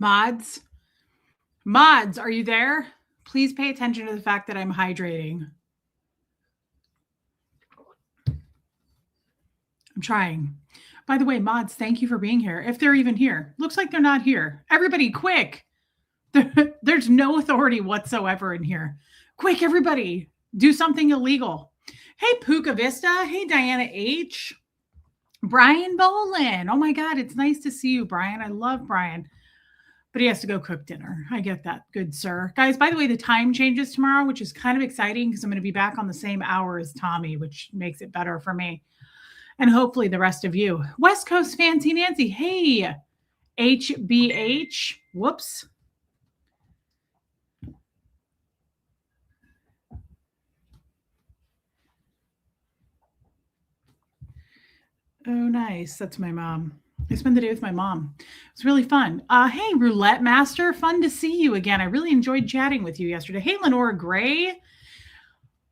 Mods, mods, are you there? Please pay attention to the fact that I'm hydrating. I'm trying. By the way, mods, thank you for being here. If they're even here, looks like they're not here. Everybody, quick. There's no authority whatsoever in here. Quick, everybody, do something illegal. Hey, Puka Vista. Hey, Diana H. Brian Bolin. Oh my God, it's nice to see you, Brian. I love Brian. But he has to go cook dinner. I get that, good sir. Guys, by the way, the time changes tomorrow, which is kind of exciting because I'm going to be back on the same hour as Tommy, which makes it better for me. And hopefully the rest of you. West Coast Fancy Nancy. Hey, HBH. Whoops. Oh, nice. That's my mom. I spent the day with my mom. It's really fun. Hey, Roulette Master. Fun to see you again. I really enjoyed chatting with you yesterday. Hey, Lenora Gray.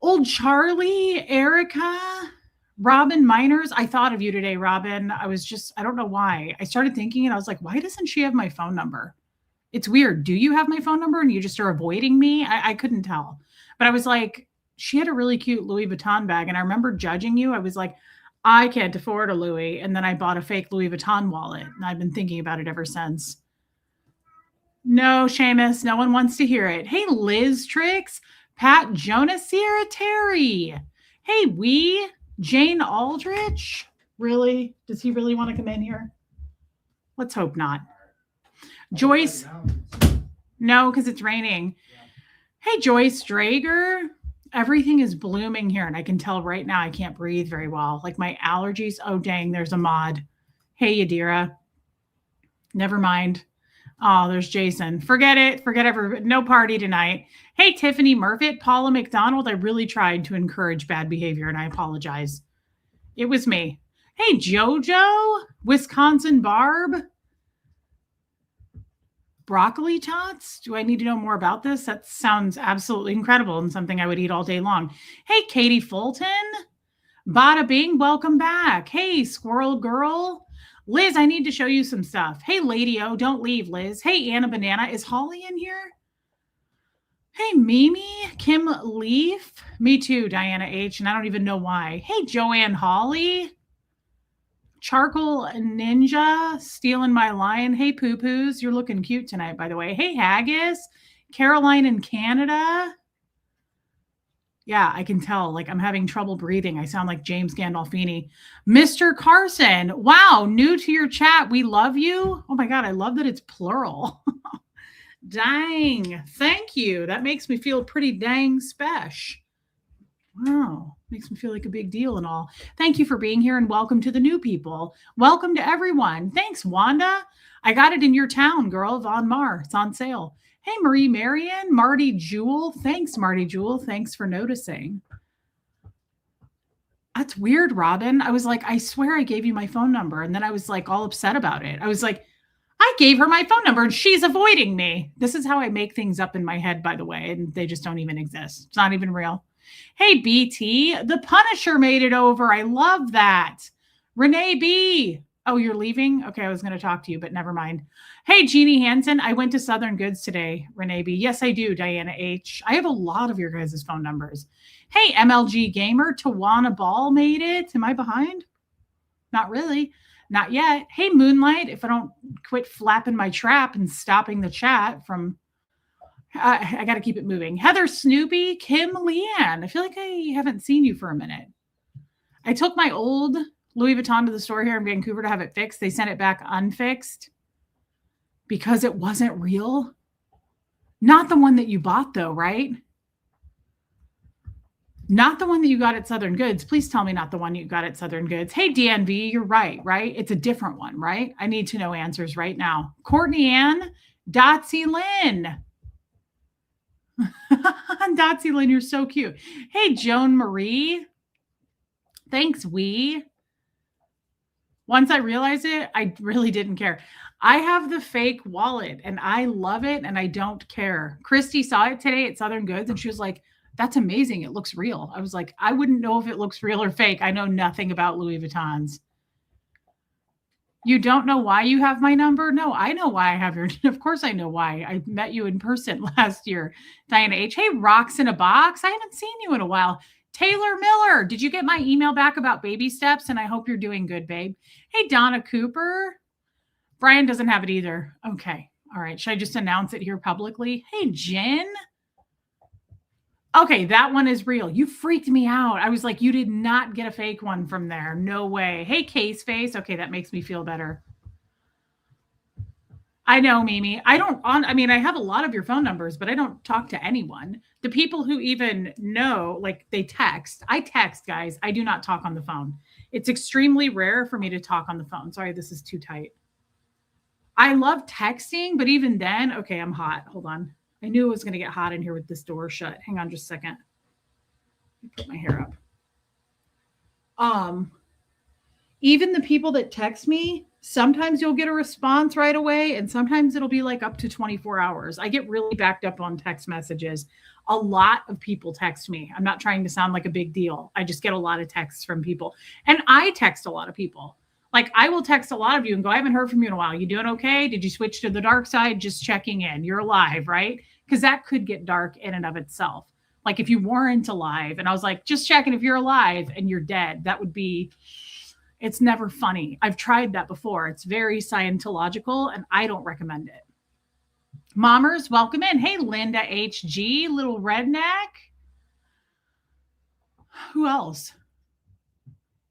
Old Charlie. Erica. Robin Miners. I thought of you today, Robin. I don't know why. I started thinking and I was like, why doesn't she have my phone number? It's weird. Do you have my phone number and you just are avoiding me? I couldn't tell. But I was like, she had a really cute Louis Vuitton bag. And I remember judging you. I was like, I can't afford a Louis. And then I bought a fake Louis Vuitton wallet. And I've been thinking about it ever since. No, Seamus, no one wants to hear it. Hey, Liz Tricks, Pat Jonas, Sierra Terry. Hey, Jane Aldrich. Really? Does he really want to come in here? Let's hope not. Joyce. No, because it's raining. Hey, Joyce Drager. Everything is blooming here, and I can tell right now I can't breathe very well. Like my allergies. Oh, dang, there's a mod. Hey, Yadira. Never mind. Oh, there's Jason. Forget it. Forget everybody. No party tonight. Hey, Tiffany Murfitt, Paula McDonald. I really tried to encourage bad behavior, and I apologize. It was me. Hey, JoJo, Wisconsin Barb. Broccoli tots? Do I need to know more about this? That sounds absolutely incredible and something I would eat all day long. Hey, Katie Fulton. Bada Bing, welcome back. Hey, Squirrel Girl. Liz, I need to show you some stuff. Hey, Lady O, don't leave, Liz. Hey, Anna Banana. Is Holly in here? Hey, Mimi. Kim Leaf. Me too, Diana H. And I don't even know why. Hey, Joanne Holly. Charcoal Ninja, stealing my line. Hey, poo-poos, you're looking cute tonight, by the way. Hey, Haggis, Caroline in Canada. Yeah, I can tell. Like, I'm having trouble breathing. I sound like James Gandolfini. Mr. Carson, wow, new to your chat. We love you. Oh, my God, I love that it's plural. Dang, thank you. That makes me feel pretty dang special. Wow, makes me feel like a big deal and all. Thank you for being here and welcome to the new people. Welcome to everyone. Thanks, Wanda. I got it in your town, girl, Von Mar. It's on sale. Hey, Marie Marion, Marty Jewel. Thanks, Marty Jewel. Thanks for noticing. That's weird, Robin. I was like, I swear I gave you my phone number. And then I was like all upset about it. I was like, I gave her my phone number and she's avoiding me. This is how I make things up in my head, by the way. And they just don't even exist. It's not even real. Hey, BT, the Punisher made it over. I love that. Renee B. Oh, you're leaving? Okay, I was going to talk to you, but never mind. Hey, Jeannie Hansen, I went to Southern Goods today, Renee B. Yes, I do, Diana H. I have a lot of your guys' phone numbers. Hey, MLG Gamer, Tawana Ball made it. Am I behind? Not really. Not yet. Hey, Moonlight, if I don't quit flapping my trap and stopping the chat from... I got to keep it moving. Heather Snoopy, Kim Leanne. I feel like I haven't seen you for a minute. I took my old Louis Vuitton to the store here in Vancouver to have it fixed. They sent it back unfixed because it wasn't real. Not the one that you bought, though, right? Not the one that you got at Southern Goods. Please tell me not the one you got at Southern Goods. Hey, DNV, you're right? It's a different one, right? I need to know answers right now. Courtney Ann, Dotsy Lynn. Dotsy Lynn, you're so cute. Hey, Joan Marie. Thanks, Once I realized it, I really didn't care. I have the fake wallet and I love it and I don't care. Christy saw it today at Southern Goods and she was like, that's amazing. It looks real. I was like, I wouldn't know if it looks real or fake. I know nothing about Louis Vuittons. You don't know why you have my number? No, I know why I have your of course I know why. I met you in person last year. Diana H. Hey, rocks in a box. I haven't seen you in a while. Taylor Miller, did you get my email back about baby steps? And I hope you're doing good, babe. Hey, Donna Cooper. Brian doesn't have it either. Okay. All right. Should I just announce it here publicly? Hey, Jen. Okay, that one is real. You freaked me out. I was like, you did not get a fake one from there. No way. Hey, Case Face. Okay, that makes me feel better. I know, Mimi. I have a lot of your phone numbers, but I don't talk to anyone. The people who even know, like they text. I text, guys. I do not talk on the phone. It's extremely rare for me to talk on the phone. Sorry, this is too tight. I love texting, but even then, okay, I'm hot. Hold on. I knew it was going to get hot in here with this door shut. Hang on just a second. Let me put my hair up. Even the people that text me, sometimes you'll get a response right away, and sometimes it'll be like up to 24 hours. I get really backed up on text messages. A lot of people text me. I'm not trying to sound like a big deal. I just get a lot of texts from people. And I text a lot of people. Like I will text a lot of you and go, I haven't heard from you in a while. You doing okay? Did you switch to the dark side? Just checking in. You're alive, right? Because that could get dark in and of itself. Like if you weren't alive and I was like, just checking if you're alive and you're dead, that would be, it's never funny. I've tried that before. It's very Scientological and I don't recommend it. Mommers, welcome in. Hey, Linda HG, little redneck. Who else?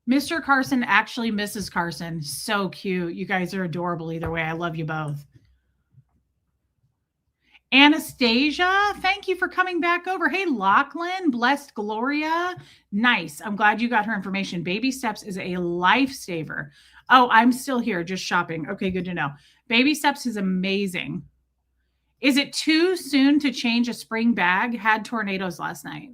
Mr. Carson, actually Mrs. Carson. So cute. You guys are adorable either way. I love you both. Anastasia, thank you for coming back over. Hey, Lachlan, blessed Gloria. Nice. I'm glad you got her information. Baby Steps is a lifesaver. Oh, I'm still here just shopping. Okay, good to know. Baby Steps is amazing. Is it too soon to change a spring bag? Had tornadoes last night.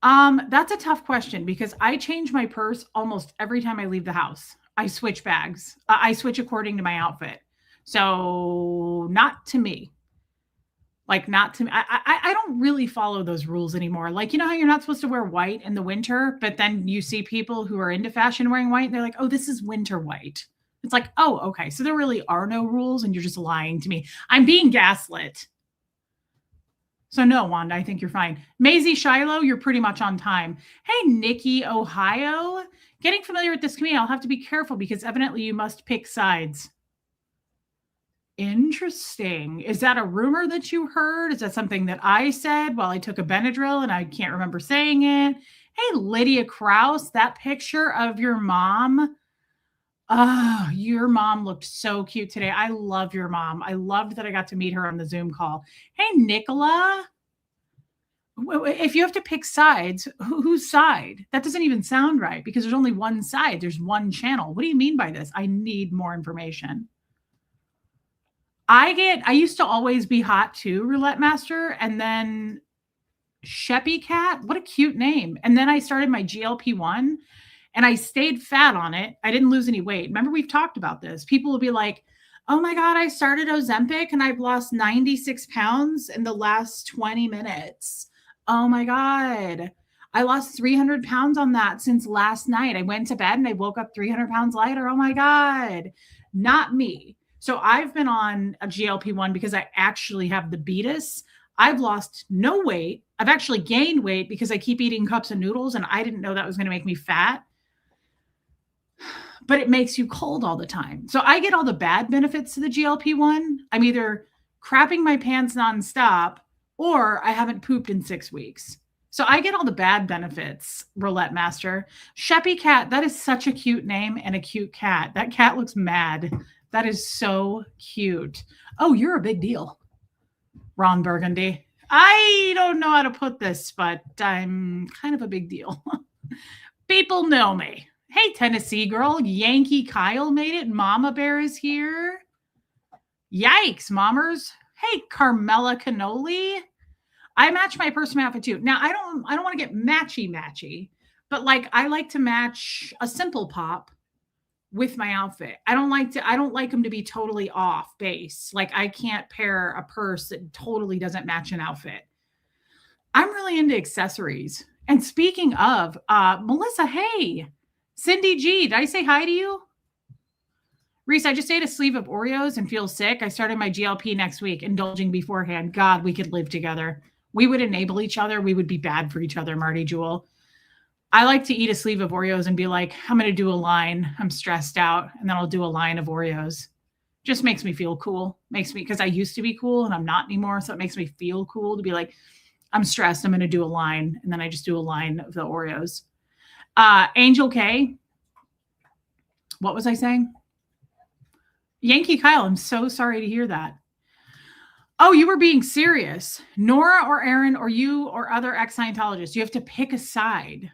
That's a tough question because I change my purse almost every time I leave the house. I switch bags. I switch according to my outfit. So not to me. Like not to me. I don't really follow those rules anymore. Like, you know how you're not supposed to wear white in the winter, but then you see people who are into fashion wearing white and they're like, oh, this is winter white. It's like, oh, okay. So there really are no rules and you're just lying to me. I'm being gaslit. So no, Wanda, I think you're fine. Maisie Shiloh, you're pretty much on time. Hey, Nikki, Ohio. Getting familiar with this community, I'll have to be careful because evidently you must pick sides. Interesting. Is that a rumor that you heard? Is that something that I said while I took a Benadryl and I can't remember saying it? Hey, Lydia Krause, that picture of your mom. Oh, your mom looked so cute today. I love your mom. I loved that I got to meet her on the Zoom call. Hey, Nicola. If you have to pick sides, whose side? That doesn't even sound right because there's only one side. There's one channel. What do you mean by this? I need more information. I used to always be hot too, Roulette Master, and then Sheppy Cat. What a cute name. And then I started my GLP-1 and I stayed fat on it. I didn't lose any weight. Remember, we've talked about this. People will be like, oh my God, I started Ozempic and I've lost 96 pounds in the last 20 minutes. Oh my God. I lost 300 pounds on that since last night. I went to bed and I woke up 300 pounds lighter. Oh my God. Not me. So I've been on a GLP-1 because I actually have the beatus. I've lost no weight. I've actually gained weight because I keep eating cups of noodles and I didn't know that was going to make me fat. But it makes you cold all the time. So I get all the bad benefits to the GLP-1. I'm either crapping my pants nonstop or I haven't pooped in 6 weeks. So I get all the bad benefits, Roulette Master. Sheppy Cat, that is such a cute name and a cute cat. That cat looks mad. That is so cute. Oh, you're a big deal, Ron Burgundy. I don't know how to put this, but I'm kind of a big deal. People know me. Hey, Tennessee girl. Yankee Kyle made it. Mama Bear is here. Yikes, mommers. Hey, Carmela Cannoli. I match my personal outfit too. Now, I don't want to get matchy, but like I like to match a simple pop with my outfit. I don't like them to be totally off base. Like I can't pair a purse that totally doesn't match an outfit. I'm really into accessories. And speaking of, Melissa, hey, Cindy G, did I say hi to you? Reese, I just ate a sleeve of Oreos and feel sick. I started my GLP next week, indulging beforehand. God, we could live together. We would enable each other. We would be bad for each other, Marty Jewel. I like to eat a sleeve of Oreos and be like, I'm going to do a line. I'm stressed out. And then I'll do a line of Oreos. Just makes me feel cool. Makes me, because I used to be cool and I'm not anymore. So it makes me feel cool to be like, I'm stressed. I'm going to do a line. And then I just do a line of the Oreos. Angel K. What was I saying? Yankee Kyle, I'm so sorry to hear that. Oh, you were being serious. Nora or Aaron or you or other ex-Scientologists, you have to pick a side.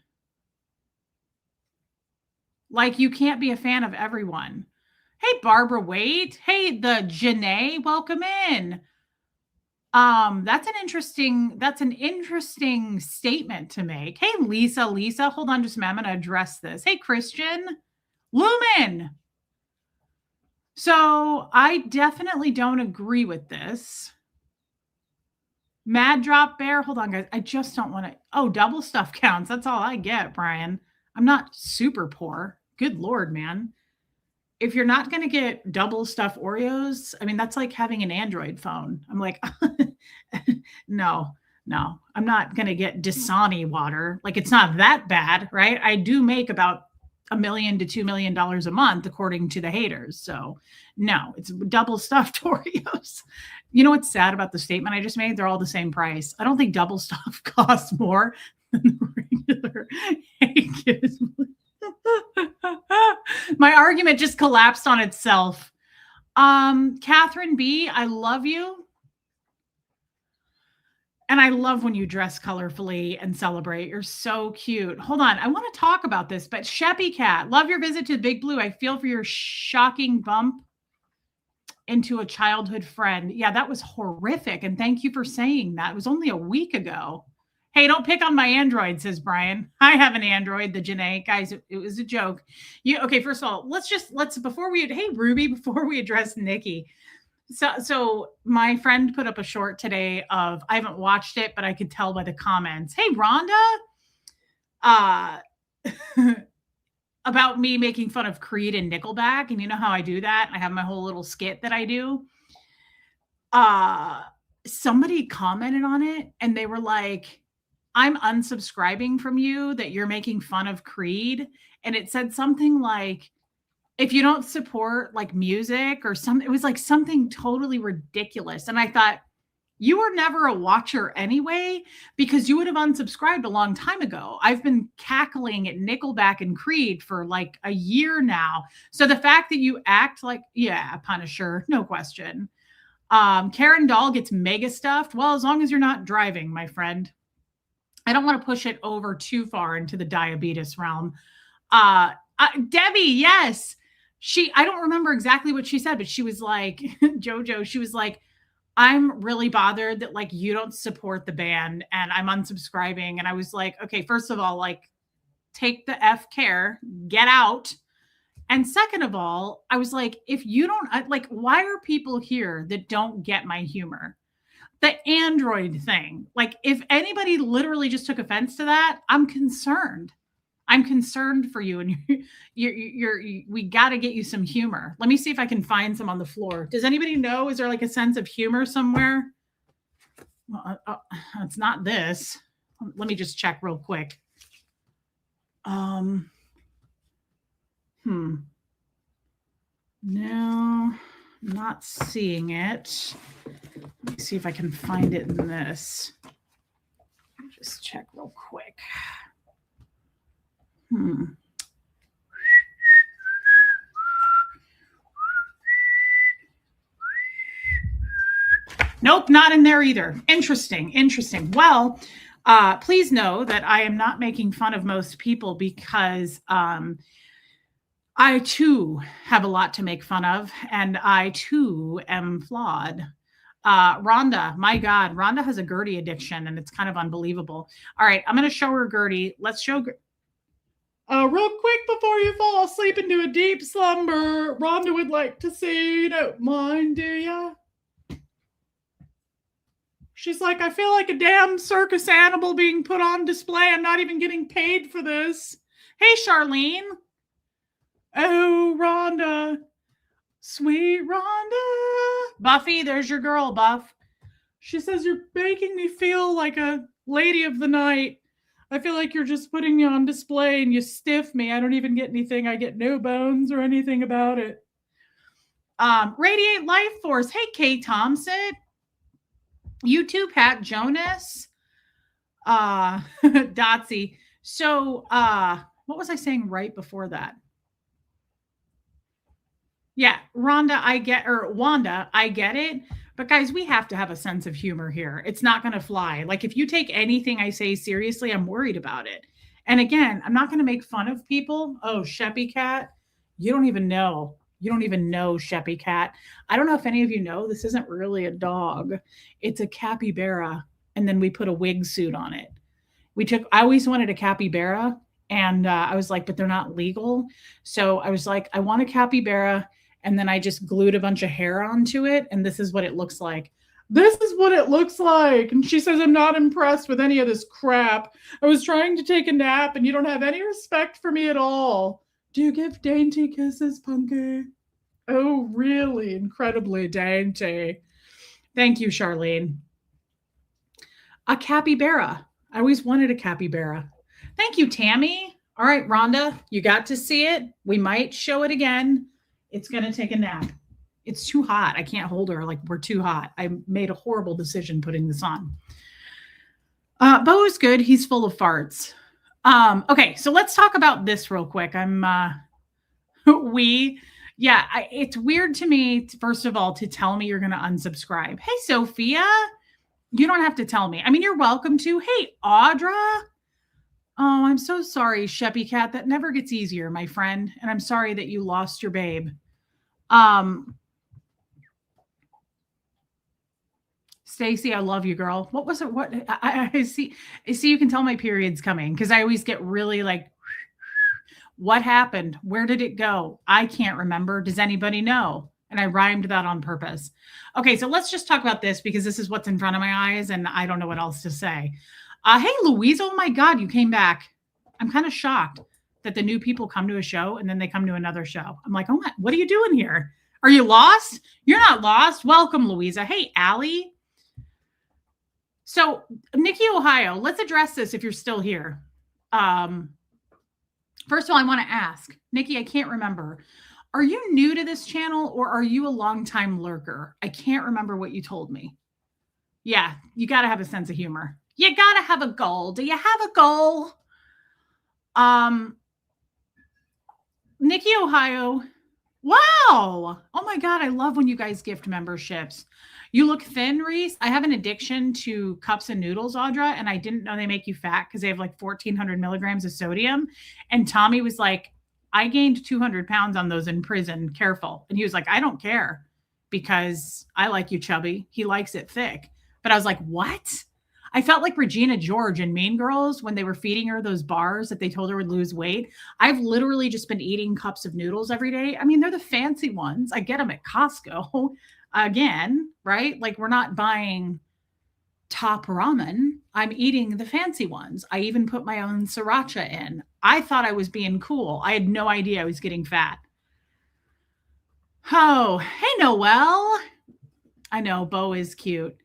Like, you can't be a fan of everyone. Hey, Barbara Waite. Hey, the Janae, welcome in. That's an interesting statement to make. Hey, Lisa, hold on just a minute. I'm going to address this. Hey, Christian, Lumen. So I definitely don't agree with this. Mad Drop Bear. Hold on, guys. I just don't want to. Oh, double stuff counts. That's all I get, Brian. I'm not super poor. Good Lord, man. If you're not going to get double stuff Oreos, I mean, that's like having an Android phone. I'm like, no, I'm not going to get Dasani water. Like, it's not that bad, right? I do make about $1 million to $2 million a month, according to the haters. So no, it's double stuffed Oreos. You know what's sad about the statement I just made? They're all the same price. I don't think double stuff costs more than the regular Hankins. My argument just collapsed on itself. Catherine B, I love you. And I love when you dress colorfully and celebrate. You're so cute. Hold on. I want to talk about this, but Sheppy Cat, love your visit to Big Blue. I feel for your shocking bump into a childhood friend. Yeah, that was horrific. And thank you for saying that. It was only a week ago. Hey, don't pick on my Android, says Brian. I have an Android, the Janae. Guys, it was a joke. Okay, first of all, before we address Nikki. So my friend put up a short today of, I haven't watched it, but I could tell by the comments. Hey, Rhonda, about me making fun of Creed and Nickelback. And you know how I do that? I have my whole little skit that I do. Somebody commented on it and they were like, I'm unsubscribing from you that you're making fun of Creed. And it said something like, if you don't support like music or something, it was like something totally ridiculous. And I thought, you were never a watcher anyway, because you would have unsubscribed a long time ago. I've been cackling at Nickelback and Creed for like a year now. So the fact that you act like, yeah, Punisher, no question. Karen Doll gets mega stuffed. Well, as long as you're not driving, my friend. I don't want to push it over too far into the diabetes realm. Debbie, yes. I don't remember exactly what she said, but she was like, JoJo, she was like, I'm really bothered that like you don't support the band and I'm unsubscribing. And I was like, okay, first of all, like take the F care, get out. And second of all, I was like, if you don't like, why are people here that don't get my humor? The Android thing. Like if anybody literally just took offense to that, I'm concerned. I'm concerned for you, and we got to get you some humor. Let me see if I can find some on the floor. Does anybody know? Is there like a sense of humor somewhere? Well, it's not this. Let me just check real quick. No, not seeing it. Let me see if I can find it in this. Just check real quick. Nope, not in there either. Interesting. Well, please know that I am not making fun of most people because I too have a lot to make fun of, and I too am flawed. Rhonda, my God, Rhonda has a Gertie addiction, and it's kind of unbelievable. All right, I'm going to show her Gertie. Let's show real quick before you fall asleep into a deep slumber. Rhonda would like to say, you don't mind, do ya? She's like, I feel like a damn circus animal being put on display. I'm not even getting paid for this. Hey, Charlene. Oh, Rhonda. Sweet Rhonda. Buffy, there's your girl, Buff. She says, you're making me feel like a lady of the night. I feel like you're just putting me on display and you stiff me. I don't even get anything. I get no bones or anything about it. Radiate Life Force. Hey, Kate Thompson. YouTube, Pat Jonas. Dotsy. So, what was I saying right before that? Yeah, Wanda, I get it. But guys, we have to have a sense of humor here. It's not going to fly. Like if you take anything I say seriously, I'm worried about it. And again, I'm not going to make fun of people. Oh, Sheppy Cat, you don't even know. You don't even know Sheppy Cat. I don't know if any of you know, this isn't really a dog. It's a capybara. And then we put a wig suit on it. I always wanted a capybara. And I was like, but they're not legal. So I was like, I want a capybara. And then I just glued a bunch of hair onto it. And this is what it looks like. This is what it looks like. And she says, I'm not impressed with any of this crap. I was trying to take a nap and you don't have any respect for me at all. Do you give dainty kisses, Punky? Oh, really? Incredibly dainty. Thank you, Charlene. A capybara. I always wanted a capybara. Thank you, Tammy. All right, Rhonda, you got to see it. We might show it again. It's going to take a nap. It's too hot. I can't hold her. Like, we're too hot. I made a horrible decision putting this on. Bo is good. He's full of farts. Okay, so let's talk about this real quick. It's weird to me, first of all, to tell me you're going to unsubscribe. Hey, Sophia, you don't have to tell me. I mean, you're welcome to. Hey, Audra. Oh, I'm so sorry, Sheppy Cat. That never gets easier, my friend. And I'm sorry that you lost your babe. Stacy, I love you, girl. What was it? What I see you can tell my period's coming because I always get really like, what happened? Where did it go? I can't remember. Does anybody know? And I rhymed that on purpose. Okay, so let's just talk about this because this is what's in front of my eyes and I don't know what else to say. Hey, Louise, oh my God, you came back. I'm kind of shocked that the new people come to a show and then they come to another show. I'm like, oh my, what are you doing here? Are you lost? You're not lost. Welcome, Louisa. Hey, Allie. So, Nikki, Ohio, let's address this if you're still here. First of all, I want to ask, Nikki, I can't remember. Are you new to this channel or are you a longtime lurker? I can't remember what you told me. Yeah, you got to have a sense of humor. You got to have a goal. Do you have a goal? Nikki, Ohio. Wow. Oh my God. I love when you guys gift memberships. You look thin, Reese. I have an addiction to cups and noodles, Audra, and I didn't know they make you fat because they have like 1,400 milligrams of sodium. And Tommy was like, I gained 200 pounds on those in prison. Careful. And he was like, I don't care because I like you chubby. He likes it thick. But I was like, what? I felt like Regina George in Mean Girls when they were feeding her those bars that they told her would lose weight. I've literally just been eating cups of noodles every day. I mean, they're the fancy ones. I get them at Costco again, right? Like we're not buying top ramen. I'm eating the fancy ones. I even put my own sriracha in. I thought I was being cool. I had no idea I was getting fat. Oh, hey, Noelle. I know, Bo is cute.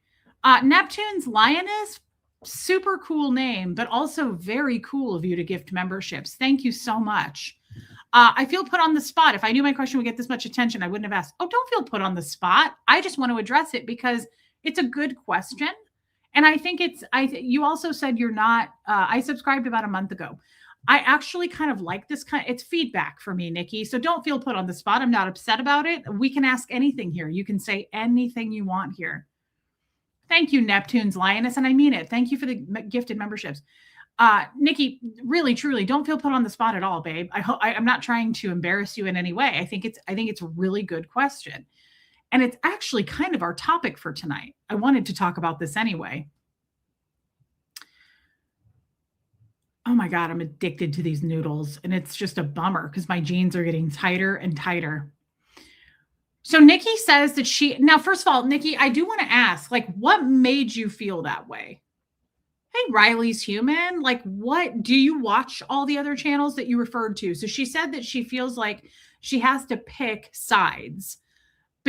Neptune's Lioness, super cool name, but also very cool of you to gift memberships. Thank you so much. I feel put on the spot. If I knew my question would get this much attention, I wouldn't have asked. Oh, don't feel put on the spot. I just want to address it because it's a good question. And I think you also said you're not, I subscribed about a month ago. I actually kind of like this it's feedback for me, Nikki. So don't feel put on the spot. I'm not upset about it. We can ask anything here. You can say anything you want here. Thank you, Neptune's Lioness. And I mean it. Thank you for the gifted memberships. Nikki, really, truly, don't feel put on the spot at all, babe. I'm not trying to embarrass you in any way. I think it's a really good question. And it's actually kind of our topic for tonight. I wanted to talk about this anyway. Oh my God, I'm addicted to these noodles. And it's just a bummer because my jeans are getting tighter and tighter. So Nikki says that now, first of all, Nikki, I do want to ask, like, what made you feel that way? Hey, Riley's Human. Like, what do you watch all the other channels that you referred to? So she said that she feels like she has to pick sides.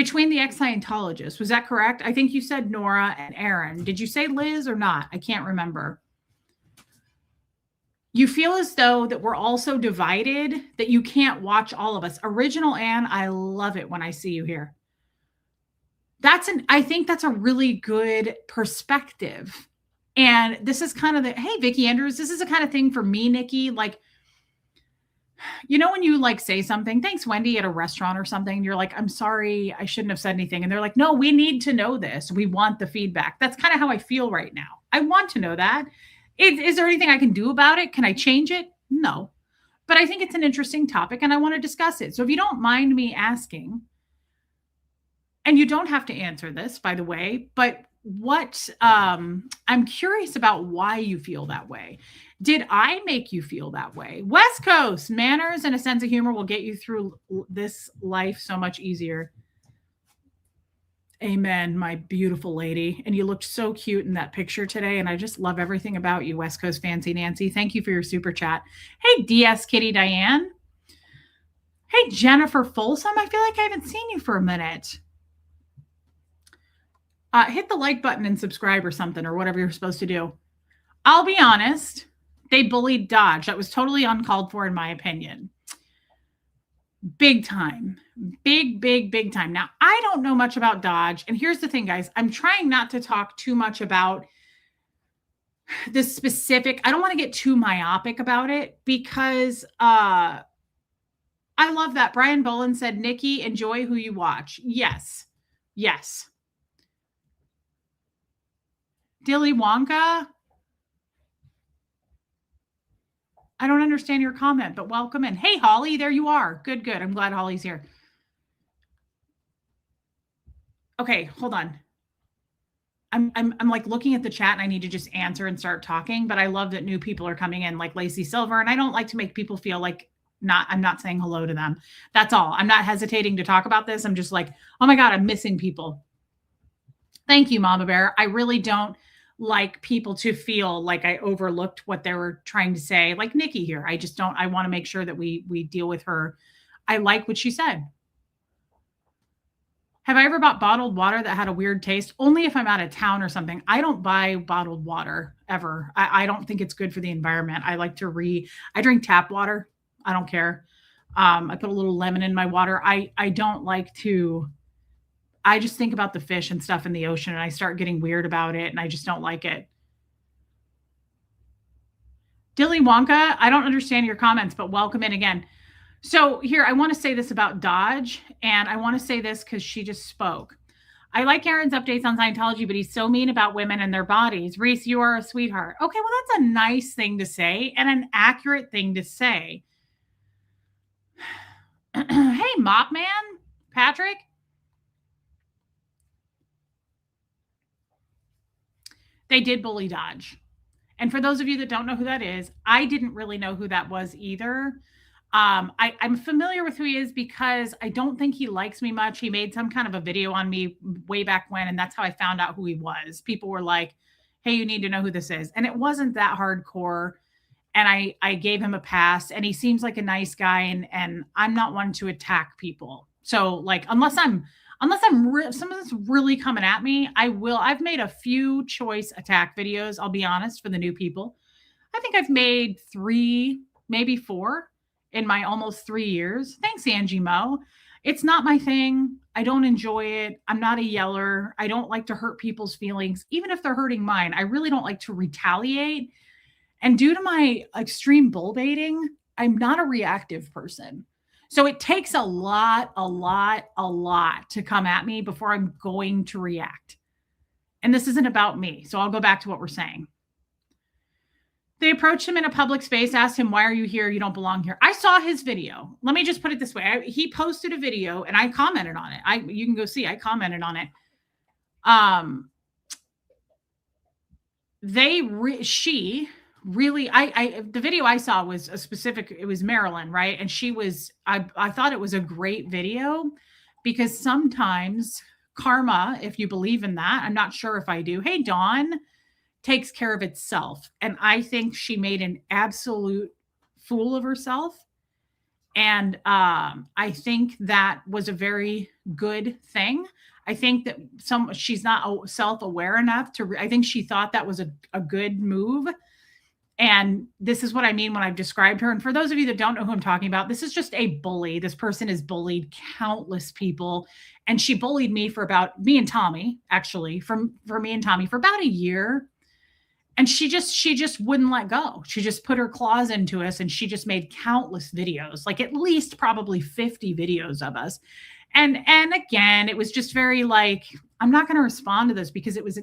Between the ex-Scientologists, was that correct? I think you said Nora and Aaron. Did you say Liz or not? I can't remember. You feel as though that we're all so divided that you can't watch all of us. Original Anne, I love it when I see you here. I think that's a really good perspective. And this is kind of hey, Vicki Andrews, this is the kind of thing for me, Nikki, like, you know, when you like say something, thanks, Wendy, at a restaurant or something, you're like, I'm sorry, I shouldn't have said anything. And they're like, no, we need to know this. We want the feedback. That's kind of how I feel right now. I want to know that. Is there anything I can do about it? Can I change it? No. But I think it's an interesting topic and I want to discuss it. So if you don't mind me asking, and you don't have to answer this, by the way, but I'm curious about why you feel that way. Did I make you feel that way? West Coast, manners and a sense of humor will get you through this life so much easier. Amen, my beautiful lady. And you looked so cute in that picture today. And I just love everything about you, West Coast Fancy Nancy. Thank you for your super chat. Hey, DS Kitty Diane. Hey, Jennifer Folsom. I feel like I haven't seen you for a minute. Hit the like button and subscribe or something, or whatever you're supposed to do. I'll be honest. They bullied Dodge. That was totally uncalled for, in my opinion. Big time. Big time. Now, I don't know much about Dodge. And here's the thing, guys. I'm trying not to talk too much about the specific. I don't want to get too myopic about it because I love that. Brian Bolin said, Nikki, enjoy who you watch. Yes. Dilly Wonka. I don't understand your comment, but welcome in. Hey, Holly, there you are. Good. I'm glad Holly's here. Okay, hold on. I'm like looking at the chat and I need to just answer and start talking, but I love that new people are coming in like Lacey Silver. And I don't like to make people feel like I'm not saying hello to them. That's all. I'm not hesitating to talk about this. I'm just like, oh my God, I'm missing people. Thank you, Mama Bear. I really don't like people to feel like I overlooked what they were trying to say, like Nikki here. I just don't. I want to make sure that we deal with her. I like what she said. Have I ever bought bottled water that had a weird taste? Only if I'm out of town or something. I don't buy bottled water ever. I don't think it's good for the environment. I like to I drink tap water. I don't care. I put a little lemon in my water. I don't like to. I just think about the fish and stuff in the ocean and I start getting weird about it and I just don't like it. Dilly Wonka, I don't understand your comments, but welcome in again. So here, I want to say this about Dodge, and I want to say this because she just spoke. I like Aaron's updates on Scientology, but he's so mean about women and their bodies. Reese, you are a sweetheart. Okay, well, that's a nice thing to say and an accurate thing to say. Hey, Mop Man, Patrick. They did bully Dodge. And for those of you that don't know who that is, I didn't really know who that was either. I'm familiar with who he is because I don't think he likes me much. He made some kind of a video on me way back when, and that's how I found out who he was. People were like, hey, you need to know who this is. And it wasn't that hardcore. And I gave him a pass, and he seems like a nice guy, and I'm not one to attack people. So like, unless someone's really coming at me, I've made a few choice attack videos. I'll be honest, for the new people. I think I've made 3, maybe 4 in my almost 3 years. Thanks, Angie Mo. It's not my thing. I don't enjoy it. I'm not a yeller. I don't like to hurt people's feelings, even if they're hurting mine. I really don't like to retaliate. And due to my extreme bull baiting, I'm not a reactive person. So it takes a lot to come at me before I'm going to react. And this isn't about me. So I'll go back to what we're saying. They approached him in a public space, asked him, why are you here? You don't belong here. I saw his video. Let me just put it this way. He posted a video and I commented on it. You can go see, I commented on it. The video I saw was it was Marilyn, right? And I thought it was a great video because sometimes karma, if you believe in that, I'm not sure if I do. Hey, Dawn, takes care of itself. And I think she made an absolute fool of herself. And I think that was a very good thing. I think that she's not self-aware enough to, I think she thought that was a good move. And this is what I mean when I've described her. And for those of you that don't know who I'm talking about, this is just a bully. This person has bullied countless people. And she bullied me for about me and Tommy, actually, for me and Tommy for about a year. And she just wouldn't let go. She just put her claws into us and she just made countless videos, like at least probably 50 videos of us. And again, it was just very like, I'm not going to respond to this because it was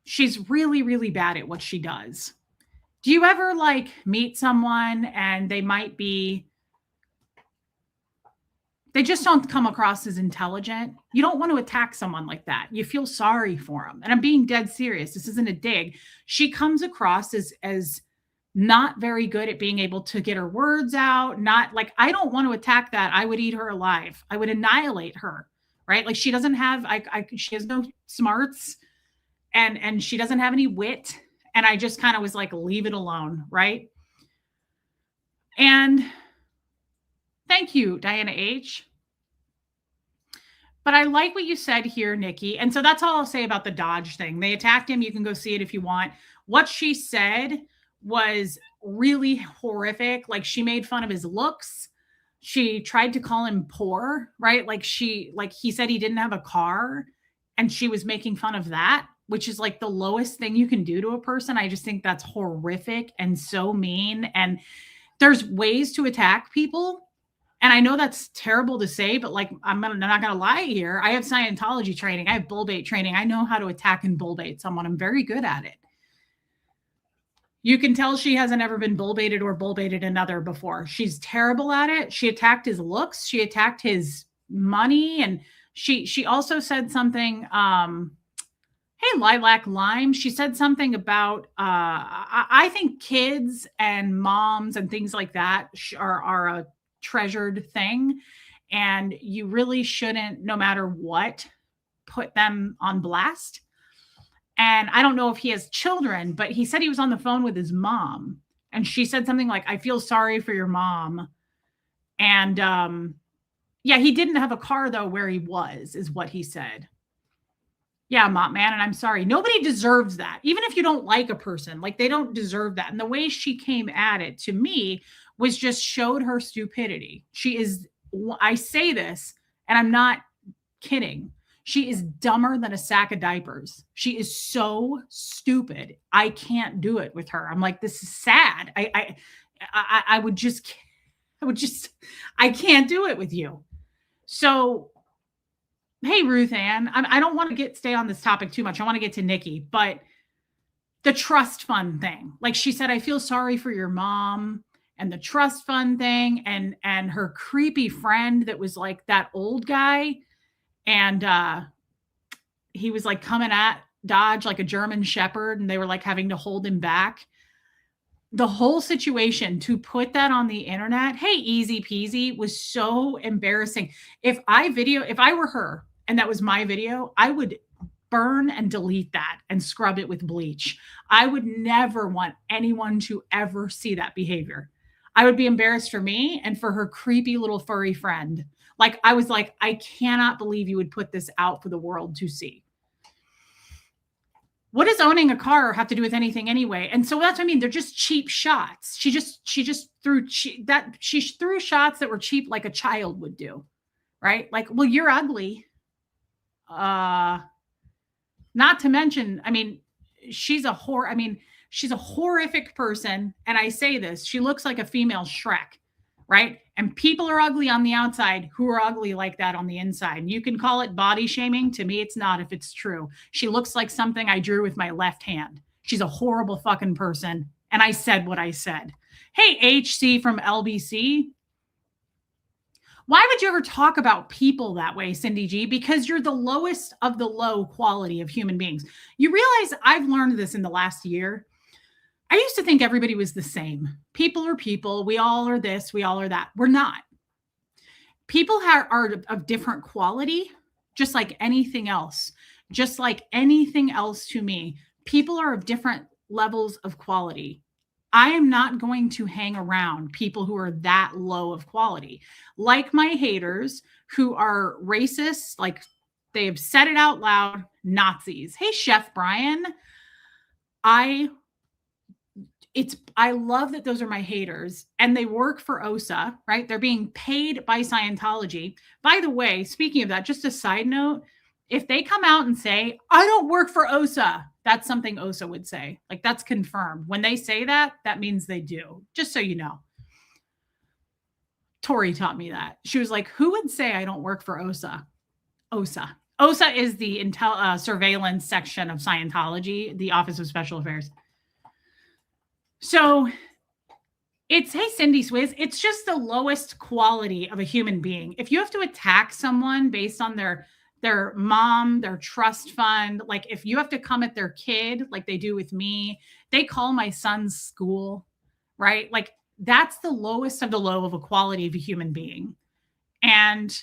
she's really, really bad at what she does. Do you ever like meet someone and they just don't come across as intelligent? You don't want to attack someone like that. You feel sorry for them. And I'm being dead serious. This isn't a dig. She comes across as not very good at being able to get her words out. Not like, I don't want to attack that. I would eat her alive. I would annihilate her, right? Like she doesn't have, she has no smarts and she doesn't have any wit. And I just kind of was like, leave it alone, right? And thank you, Diana H. But I like what you said here, Nikki. And so that's all I'll say about the Dodge thing. They attacked him. You can go see it if you want. What she said was really horrific. Like she made fun of his looks. She tried to call him poor, right? Like he said he didn't have a car and she was making fun of that, which is like the lowest thing you can do to a person. I just think that's horrific and so mean. And there's ways to attack people. And I know that's terrible to say, but like, I'm not going to lie here. I have Scientology training. I have bull bait training. I know how to attack and bull bait someone. I'm very good at it. You can tell she hasn't ever been bull baited or bull baited another before. She's terrible at it. She attacked his looks. She attacked his money. And she also said something, hey, Lilac Lime. She said something about, I think kids and moms and things like that are a treasured thing. And you really shouldn't, no matter what, put them on blast. And I don't know if he has children, but he said he was on the phone with his mom. And she said something like, I feel sorry for your mom. And yeah, he didn't have a car, though, where he was, is what he said. Yeah, Mop Man, and I'm sorry. Nobody deserves that. Even if you don't like a person, like they don't deserve that. And the way she came at it to me was just showed her stupidity. She is, I say this, and I'm not kidding. She is dumber than a sack of diapers. She is so stupid. I can't do it with her. I'm like, this is sad. I would just, I can't do it with you. So, hey, Ruth Ann, I don't want to stay on this topic too much. I want to get to Nikki, but the trust fund thing, like she said, I feel sorry for your mom. And the trust fund thing and her creepy friend that was like that old guy. And he was like coming at Dodge like a German shepherd and they were like having to hold him back. The whole situation to put that on the internet, hey, easy peasy, was so embarrassing. If I were her and that was my video, I would burn and delete that and scrub it with bleach. I would never want anyone to ever see that behavior. I would be embarrassed for me and for her creepy little furry friend. Like, I was like, I cannot believe you would put this out for the world to see. What does owning a car have to do with anything anyway? And so that's what I mean. They're just cheap shots. She just threw she threw shots that were cheap like a child would do. Right? Like, well, you're ugly. Not to mention, I mean, she's a horrific person. And I say this, she looks like a female Shrek, right? And people are ugly on the outside who are ugly like that on the inside. You can call it body shaming. To me, it's not if it's true. She looks like something I drew with my left hand. She's a horrible fucking person. And I said what I said. Hey, HC from LBC. Why would you ever talk about people that way, Cindy G? Because you're the lowest of the low quality of human beings. You realize I've learned this in the last year. I used to think everybody was the same. People are people. We all are this. We all are that. We're not. People are of different quality, just like anything else. Just like anything else to me. People are of different levels of quality. I am not going to hang around people who are that low of quality. Like my haters who are racist, like they have said it out loud, Nazis. Hey, Chef Brian, I I love that those are my haters and they work for OSA, right? They're being paid by Scientology. By the way, speaking of that, just a side note, if they come out and say, I don't work for OSA, that's something OSA would say. Like that's confirmed. When they say that, that means they do. Just so you know. Tori taught me that. She was like, who would say I don't work for OSA? OSA. OSA is the surveillance section of Scientology, the Office of Special Affairs. So it's, hey, Cindy Swizz, it's just the lowest quality of a human being. If you have to attack someone based on their mom, their trust fund, like if you have to come at their kid, like they do with me, they call my son's school, right? Like that's the lowest of the low of a quality of a human being. And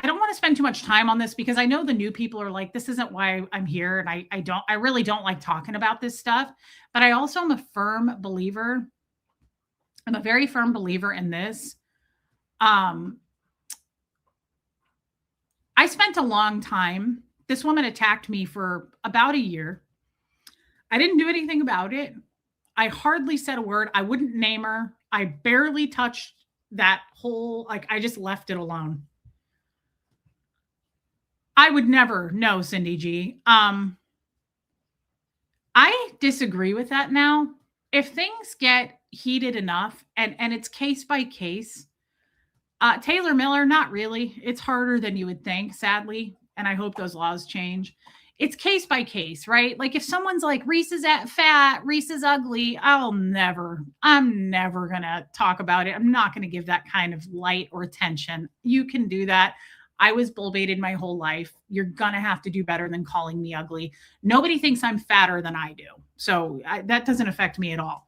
I don't want to spend too much time on this because I know the new people are like, this isn't why I'm here. And I really don't like talking about this stuff, but I also am a firm believer. I'm a very firm believer in this. I spent a long time. This woman attacked me for about a year. I didn't do anything about it. I hardly said a word. I wouldn't name her. I barely touched that whole, like, I just left it alone. I would never know, Cindy G. I disagree with that now. If things get heated enough and it's case by case, Taylor Miller, not really. It's harder than you would think, sadly. And I hope those laws change. It's case by case, right? Like if someone's like, Reese is fat, Reese is ugly, I'm never going to talk about it. I'm not going to give that kind of light or attention. You can do that. I was bull baited my whole life. You're going to have to do better than calling me ugly. Nobody thinks I'm fatter than I do. So that doesn't affect me at all.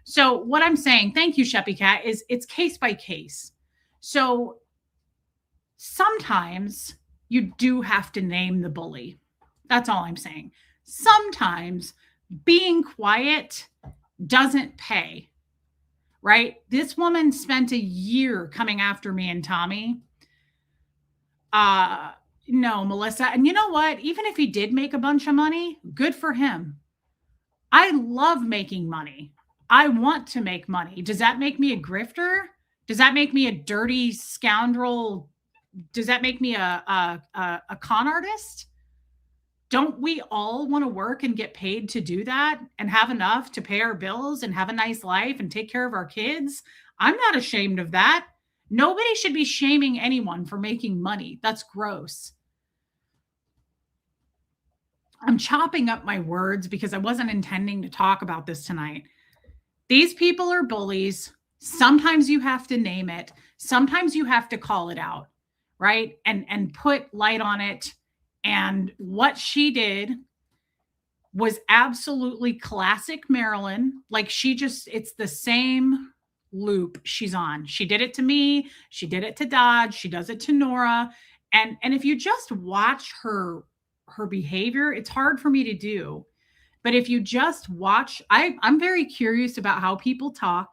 So what I'm saying, thank you, Sheppy Cat, is it's case by case. So sometimes you do have to name the bully. That's all I'm saying. Sometimes being quiet doesn't pay, right? This woman spent a year coming after me and Tommy. No, Melissa. And you know what? Even if he did make a bunch of money, good for him. I love making money. I want to make money. Does that make me a grifter? Does that make me a dirty scoundrel? Does that make me a con artist? Don't we all want to work and get paid to do that and have enough to pay our bills and have a nice life and take care of our kids? I'm not ashamed of that. Nobody should be shaming anyone for making money. That's gross. I'm chopping up my words because I wasn't intending to talk about this tonight. These people are bullies. Sometimes you have to name it. Sometimes you have to call it out, right? And put light on it. And what she did was absolutely classic Marilyn. Like it's the same loop she's on. She did it to me. She did it to Dodge. She does it to Nora. And if you just watch her behavior, it's hard for me to do. But if you just watch, I'm very curious about how people talk,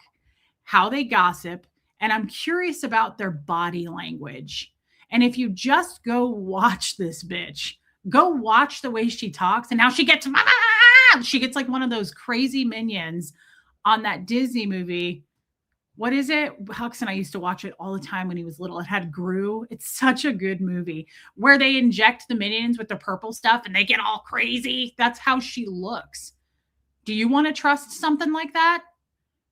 how they gossip, and I'm curious about their body language. And if you just go watch this bitch, go watch the way she talks and how she gets like one of those crazy minions on that Disney movie. What is it? Hux and I used to watch it all the time when he was little. It had Gru. It's such a good movie where they inject the minions with the purple stuff and they get all crazy. That's how she looks. Do you want to trust something like that?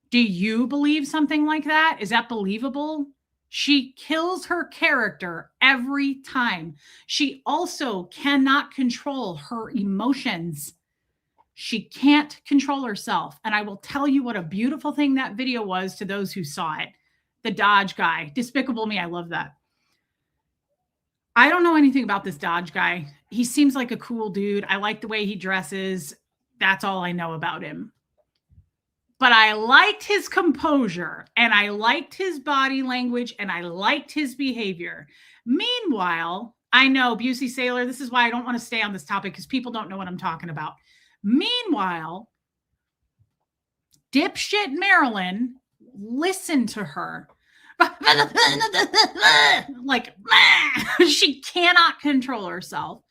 Do you believe something like that? Is that believable? She kills her character every time. She also cannot control her emotions. She can't control herself. And I will tell you what a beautiful thing that video was to those who saw it. The Dodge guy. Despicable Me. I love that. I don't know anything about this Dodge guy. He seems like a cool dude. I like the way he dresses. That's all I know about him. But I liked his composure and I liked his body language and I liked his behavior. Meanwhile, I know Busey Sailor, this is why I don't want to stay on this topic because people don't know what I'm talking about. Meanwhile, Dipshit Marilyn listened to her. Like, she cannot control herself.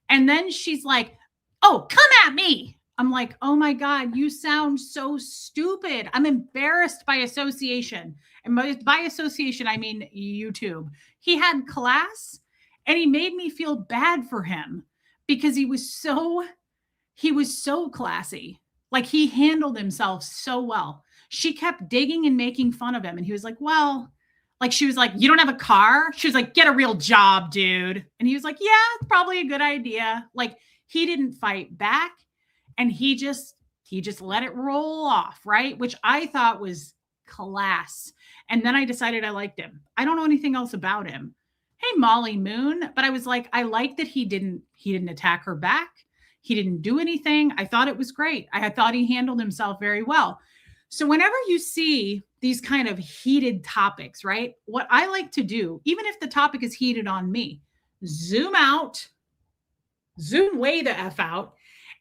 And then she's like, oh, come at me. I'm like, oh my God, you sound so stupid. I'm embarrassed by association. And by association, I mean YouTube. He had class and he made me feel bad for him because he was so classy. Like, he handled himself so well. She kept digging and making fun of him. And he was like, well, like, she was like, you don't have a car? She was like, get a real job, dude. And he was like, yeah, it's probably a good idea. Like, he didn't fight back. And he just let it roll off, right? Which I thought was class. And then I decided I liked him. I don't know anything else about him. Hey, Molly Moon. But I was like, I like that he didn't attack her back. He didn't do anything. I thought it was great. I thought he handled himself very well. So whenever you see these kind of heated topics, right? What I like to do, even if the topic is heated on me, zoom out, zoom way the F out,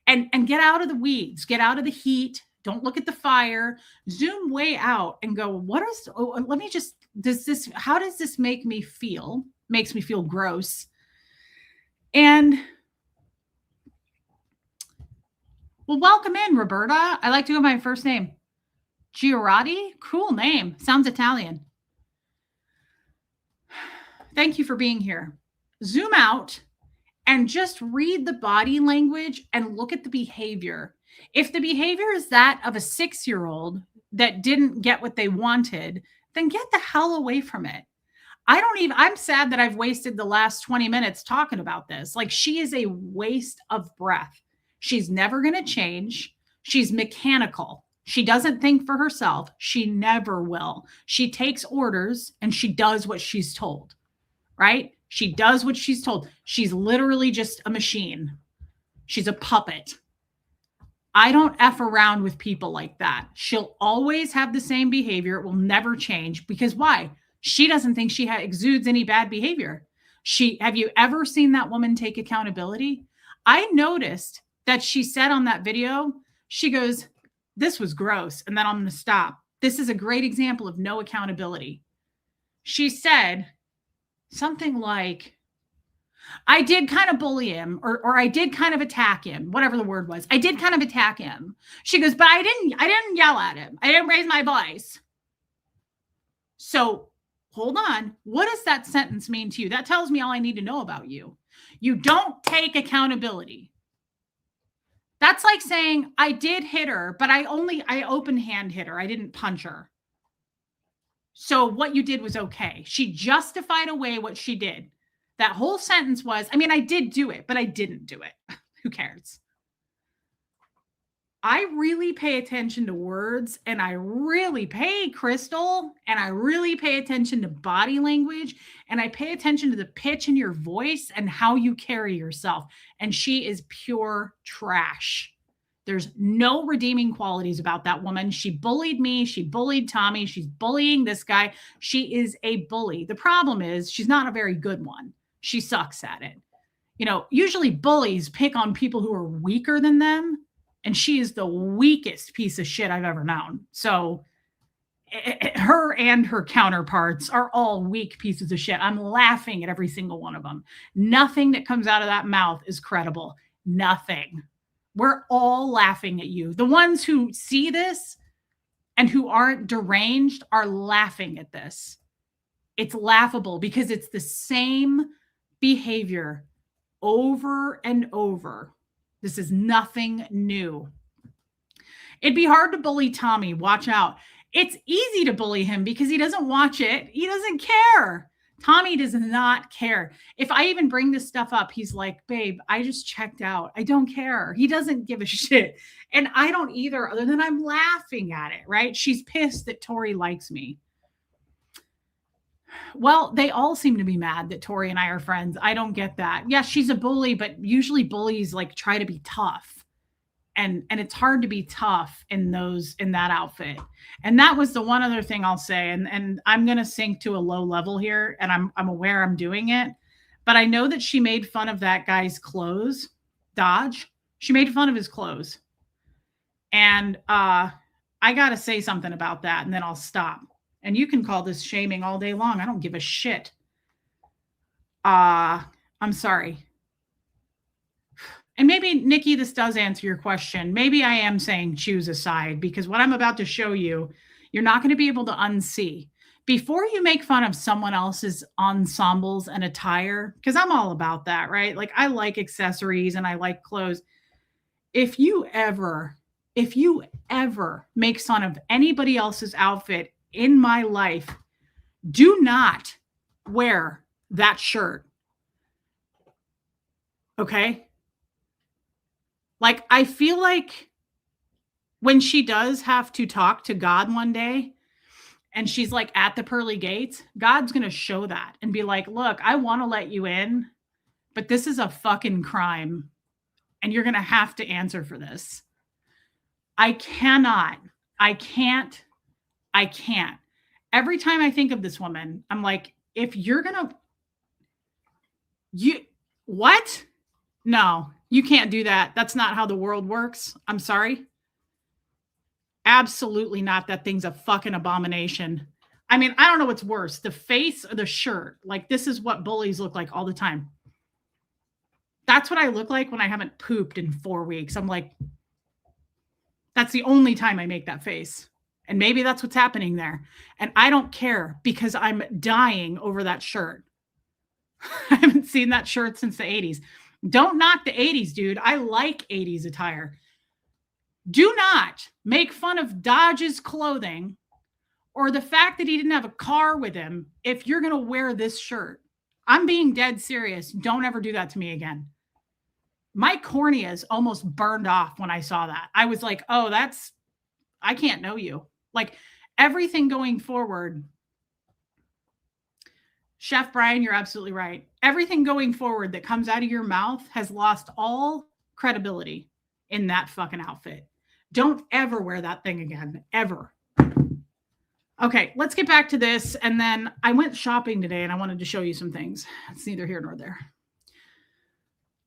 and get out of the weeds, get out of the heat. Don't look at the fire, zoom way out and go, how does this make me feel? Makes me feel gross. And well, welcome in, Roberta. I like to go by my first name. Giorati? Cool name. Sounds Italian. Thank you for being here. Zoom out and just read the body language and look at the behavior. If the behavior is that of a 6-year-old that didn't get what they wanted, then get the hell away from it. I'm sad that I've wasted the last 20 minutes talking about this. Like, she is a waste of breath. She's never going to change. She's mechanical. She doesn't think for herself. She never will. She takes orders and she does what she's told, right? She does what she's told. She's literally just a machine. She's a puppet. I don't F around with people like that. She'll always have the same behavior. It will never change. Because why? She doesn't think she exudes any bad behavior. Have you ever seen that woman take accountability? I noticed that she said on that video, she goes, this was gross, and then I'm going to stop. This is a great example of no accountability. She said something like, I did kind of bully him, or I did kind of attack him, whatever the word was. I did kind of attack him. She goes, but I didn't yell at him. I didn't raise my voice. So hold on. What does that sentence mean to you? That tells me all I need to know about you. You don't take accountability. That's like saying, I did hit her, but I open hand hit her. I didn't punch her. So what you did was okay. She justified away what she did. That whole sentence was, I did do it, but I didn't do it. Who cares? I really pay attention to words, and I really pay, Crystal, and I really pay attention to body language, and I pay attention to the pitch in your voice and how you carry yourself. And she is pure trash. There's no redeeming qualities about that woman. She bullied me. She bullied Tommy. She's bullying this guy. She is a bully. The problem is she's not a very good one. She sucks at it. Usually bullies pick on people who are weaker than them. And she is the weakest piece of shit I've ever known. So her and her counterparts are all weak pieces of shit. I'm laughing at every single one of them. Nothing that comes out of that mouth is credible. Nothing. We're all laughing at you. The ones who see this and who aren't deranged are laughing at this. It's laughable because it's the same behavior over and over. This is nothing new. It'd be hard to bully Tommy. Watch out. It's easy to bully him because he doesn't watch it. He doesn't care. Tommy does not care. If I even bring this stuff up, he's like, babe, I just checked out. I don't care. He doesn't give a shit. And I don't either, other than I'm laughing at it, right? She's pissed that Tori likes me. Well, they all seem to be mad that Tori and I are friends. I don't get that. Yeah, she's a bully, but usually bullies try to be tough. And it's hard to be tough in that outfit. And that was the one other thing I'll say. And I'm going to sink to a low level here, and I'm aware I'm doing it. But I know that she made fun of that guy's clothes, Dodge. She made fun of his clothes. And I I got to say something about that and then I'll stop. And you can call this shaming all day long. I don't give a shit. I'm sorry. And maybe, Nikki, this does answer your question. Maybe I am saying choose a side, because what I'm about to show you, you're not going to be able to unsee. Before you make fun of someone else's ensembles and attire, because I'm all about that, right? Like, I like accessories and I like clothes. If you ever make fun of anybody else's outfit in my life, do not wear that shirt. Okay? Like, I feel like when she does have to talk to God one day and she's like at the pearly gates, God's going to show that and be like, look, I want to let you in, but this is a fucking crime and you're going to have to answer for this. I can't. Every time I think of this woman, I'm like, if you're going to, what? No, you can't do that. That's not how the world works. I'm sorry. Absolutely not. That thing's a fucking abomination. I mean, I don't know what's worse, the face or the shirt. Like, this is what bullies look like all the time. That's what I look like when I haven't pooped in 4 weeks. I'm like, that's the only time I make that face. And maybe that's what's happening there. And I don't care, because I'm dying over that shirt. I haven't seen that shirt since the 80s. Don't knock the 80s, dude. I like 80s attire. Do not make fun of Dodge's clothing or the fact that he didn't have a car with him if you're going to wear this shirt. I'm being dead serious. Don't ever do that to me again. My corneas almost burned off when I saw that. I was like, oh, I can't know you. Like, everything going forward. Chef Brian, you're absolutely right. Everything going forward that comes out of your mouth has lost all credibility in that fucking outfit. Don't ever wear that thing again, ever. Okay, let's get back to this. And then I went shopping today and I wanted to show you some things. It's neither here nor there.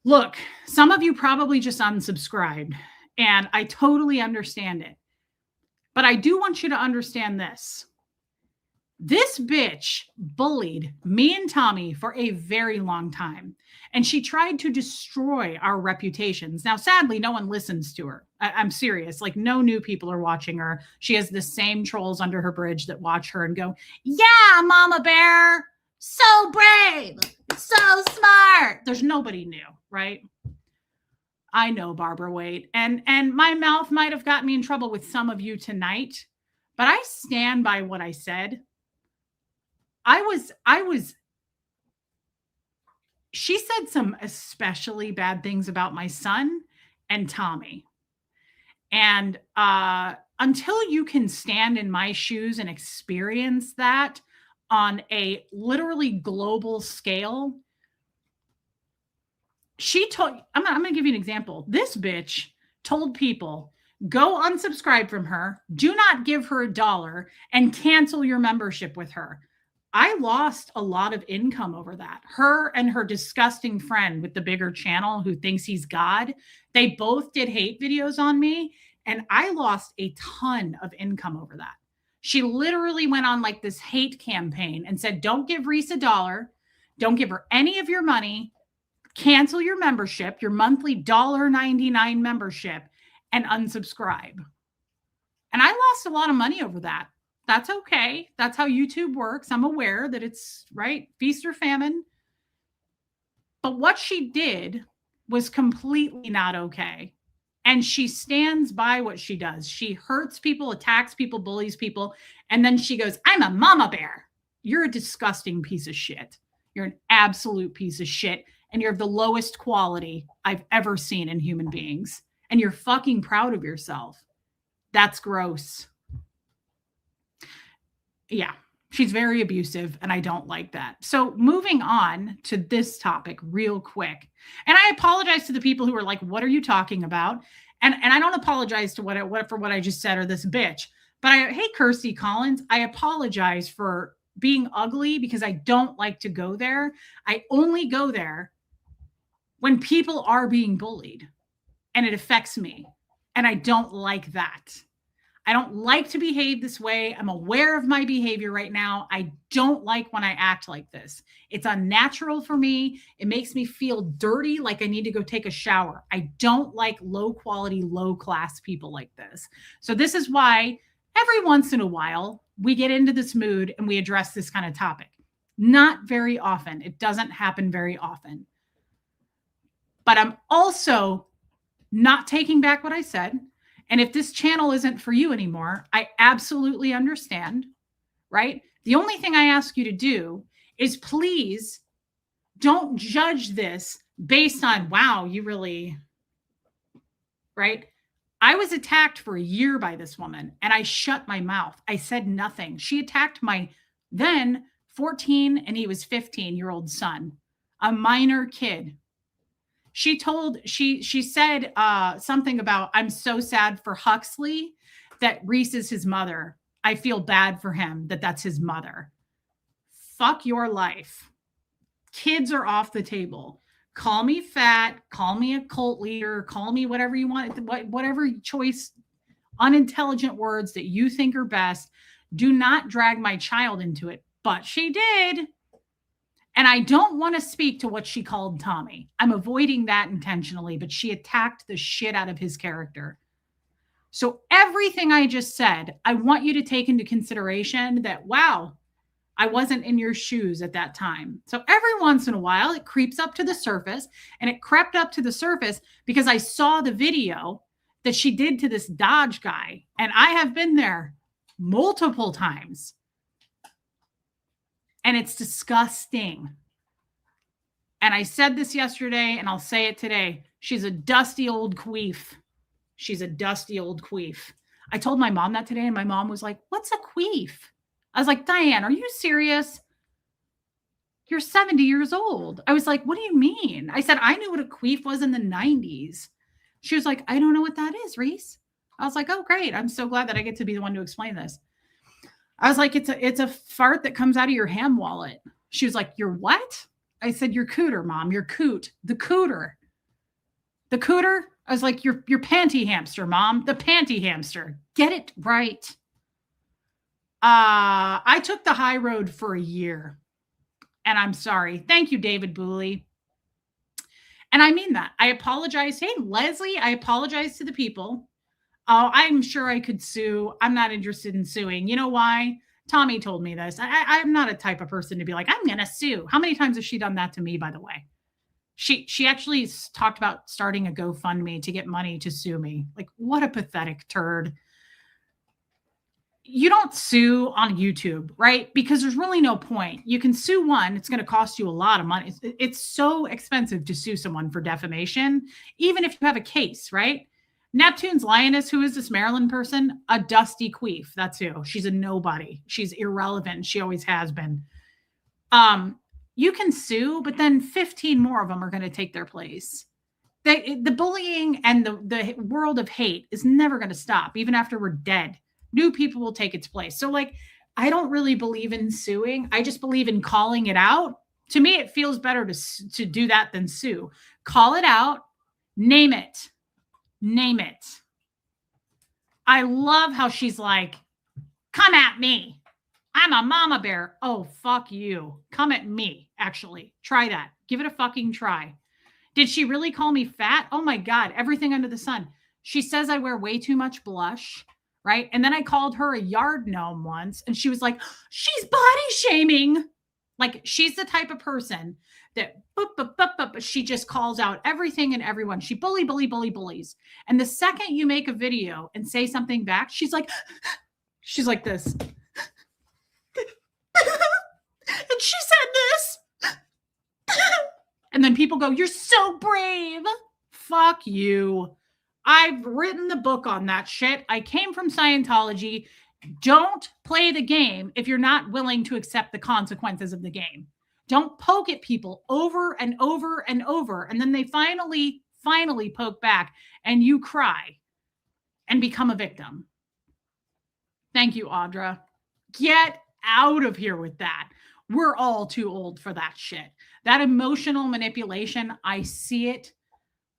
Look, some of you probably just unsubscribed, and I totally understand it. But I do want you to understand this. This bitch bullied me and Tommy for a very long time, and she tried to destroy our reputations. Now, sadly, no one listens to her. I'm serious. Like, no new people are watching her. She has the same trolls under her bridge that watch her and go, yeah, Mama Bear, so brave, so smart. There's nobody new, right? I know, Barbara Waite. And my mouth might have gotten me in trouble with some of you tonight, but I stand by what I said. She said some especially bad things about my son and Tommy. And until you can stand in my shoes and experience that on a literally global scale, I'm going to give you an example. This bitch told people, go unsubscribe from her, do not give her $1, and cancel your membership with her. I lost a lot of income over that. Her and her disgusting friend with the bigger channel who thinks he's God, they both did hate videos on me, and I lost a ton of income over that. She literally went on like this hate campaign and said, don't give Reese $1, don't give her any of your money, cancel your membership, your monthly $1.99 membership, and unsubscribe. And I lost a lot of money over that. That's okay. That's how YouTube works. I'm aware that it's, right, feast or famine. But what she did was completely not okay. And she stands by what she does. She hurts people, attacks people, bullies people. And then she goes, I'm a mama bear. You're a disgusting piece of shit. You're an absolute piece of shit. And you're of the lowest quality I've ever seen in human beings. And you're fucking proud of yourself. That's gross. Yeah, she's very abusive, and I don't like that. So moving on to this topic real quick. And I apologize to the people who are like, what are you talking about? And I don't apologize to what I just said or this bitch. But hey, Kirsty Collins, I apologize for being ugly because I don't like to go there. I only go there when people are being bullied and it affects me. And I don't like that. I don't like to behave this way. I'm aware of my behavior right now. I don't like when I act like this. It's unnatural for me. It makes me feel dirty, like I need to go take a shower. I don't like low quality, low class people like this. So this is why every once in a while we get into this mood and we address this kind of topic. Not very often. It doesn't happen very often. But I'm also not taking back what I said. And if this channel isn't for you anymore, I absolutely understand, right? The only thing I ask you to do is please don't judge this based on, wow, you really, right? I was attacked for a year by this woman and I shut my mouth. I said nothing. She attacked my then 14 and he was 15-year-old son, a minor kid. She said something about, I'm so sad for Huxley that Reese is his mother. I feel bad for him that that's his mother. Fuck your life. Kids are off the table. Call me fat, call me a cult leader, call me whatever you want, whatever choice, unintelligent words that you think are best. Do not drag my child into it. But she did. And I don't want to speak to what she called Tommy. I'm avoiding that intentionally, but she attacked the shit out of his character. So everything I just said, I want you to take into consideration that, wow, I wasn't in your shoes at that time. So every once in a while, it creeps up to the surface, and it crept up to the surface because I saw the video that she did to this Dodge guy. And I have been there multiple times. And it's disgusting. And I said this yesterday, and I'll say it today. She's a dusty old queef. She's a dusty old queef. I told my mom that today, and my mom was like, what's a queef? I was like, Diane, are you serious? You're 70 years old. I was like, what do you mean? I said, I knew what a queef was in the 90s. She was like, I don't know what that is, Reese. I was like, oh, great. I'm so glad that I get to be the one to explain this. I was like, it's a fart that comes out of your ham wallet. She was like, your what? I said, your cooter, Mom, your coot, the cooter. The cooter? I was like, your panty hamster, Mom, the panty hamster. Get it right. I took the high road for a year, and I'm sorry. Thank you, David Booley. And I mean that. I apologize. Hey, Leslie, I apologize to the people. Oh, I'm sure I could sue. I'm not interested in suing. You know why? Tommy told me this. I'm not a type of person to be like, I'm going to sue. How many times has she done that to me, by the way? She actually talked about starting a GoFundMe to get money to sue me. Like, what a pathetic turd. You don't sue on YouTube, right? Because there's really no point. You can sue one. It's going to cost you a lot of money. It's so expensive to sue someone for defamation, even if you have a case, right? Neptune's Lioness, who is this Maryland person? A dusty queef. That's who. She's a nobody. She's irrelevant. She always has been. You can sue, but then 15 more of them are going to take their place. The bullying and the world of hate is never going to stop, even after we're dead. New people will take its place. So, like, I don't really believe in suing. I just believe in calling it out. To me, it feels better to do that than sue. Call it out. Name it. Name it. I love how she's like, come at me. I'm a mama bear. Oh, fuck you. Come at me, actually. Try that. Give it a fucking try. Did she really call me fat? Oh my God, everything under the sun. She says I wear way too much blush, right? And then I called her a yard gnome once, and she was like, she's body shaming. Like, she's the type of person that she just calls out everything and everyone. She bullies. And the second you make a video and say something back, she's like this. And she said this. And then people go, you're so brave. Fuck you. I've written the book on that shit. I came from Scientology. Don't play the game if you're not willing to accept the consequences of the game. Don't poke at people over and over and over. And then they finally poke back and you cry and become a victim. Thank you, Audra. Get out of here with that. We're all too old for that shit. That emotional manipulation, I see it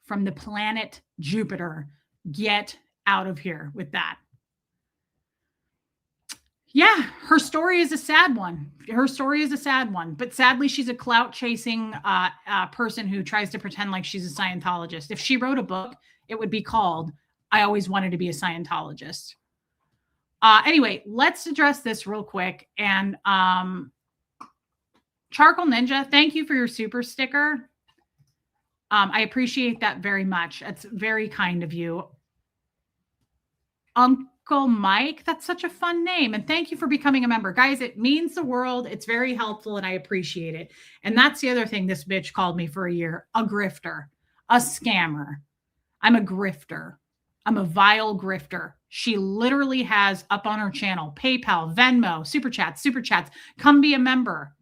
from the planet Jupiter. Get out of here with that. Yeah, her story is a sad one. Her story is a sad one, but sadly, she's a clout chasing person who tries to pretend like she's a Scientologist. If she wrote a book, it would be called "I Always Wanted to Be a Scientologist." Anyway, let's address this real quick. And Charcoal Ninja, thank you for your super sticker. I appreciate that very much. It's very kind of you. Uncle Mike, that's such a fun name. And thank you for becoming a member. Guys, it means the world. It's very helpful and I appreciate it. And that's the other thing this bitch called me for a year, a grifter, a scammer. I'm a grifter. I'm a vile grifter. She literally has up on her channel, PayPal, Venmo, super chats. Come be a member.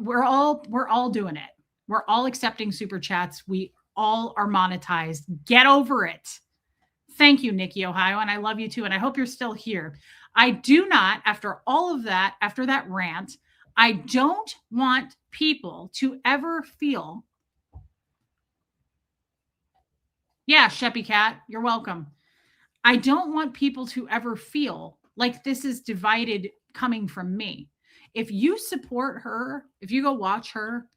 We're all doing it. We're all accepting super chats. We all are monetized. Get over it. Thank you, Nikki, Ohio. And I love you too. And I hope you're still here. I do not, after all of that, after that rant, I don't want people to ever feel. Yeah, Sheppy Cat, you're welcome. I don't want people to ever feel like this is divided coming from me. If you support her, if you go watch her,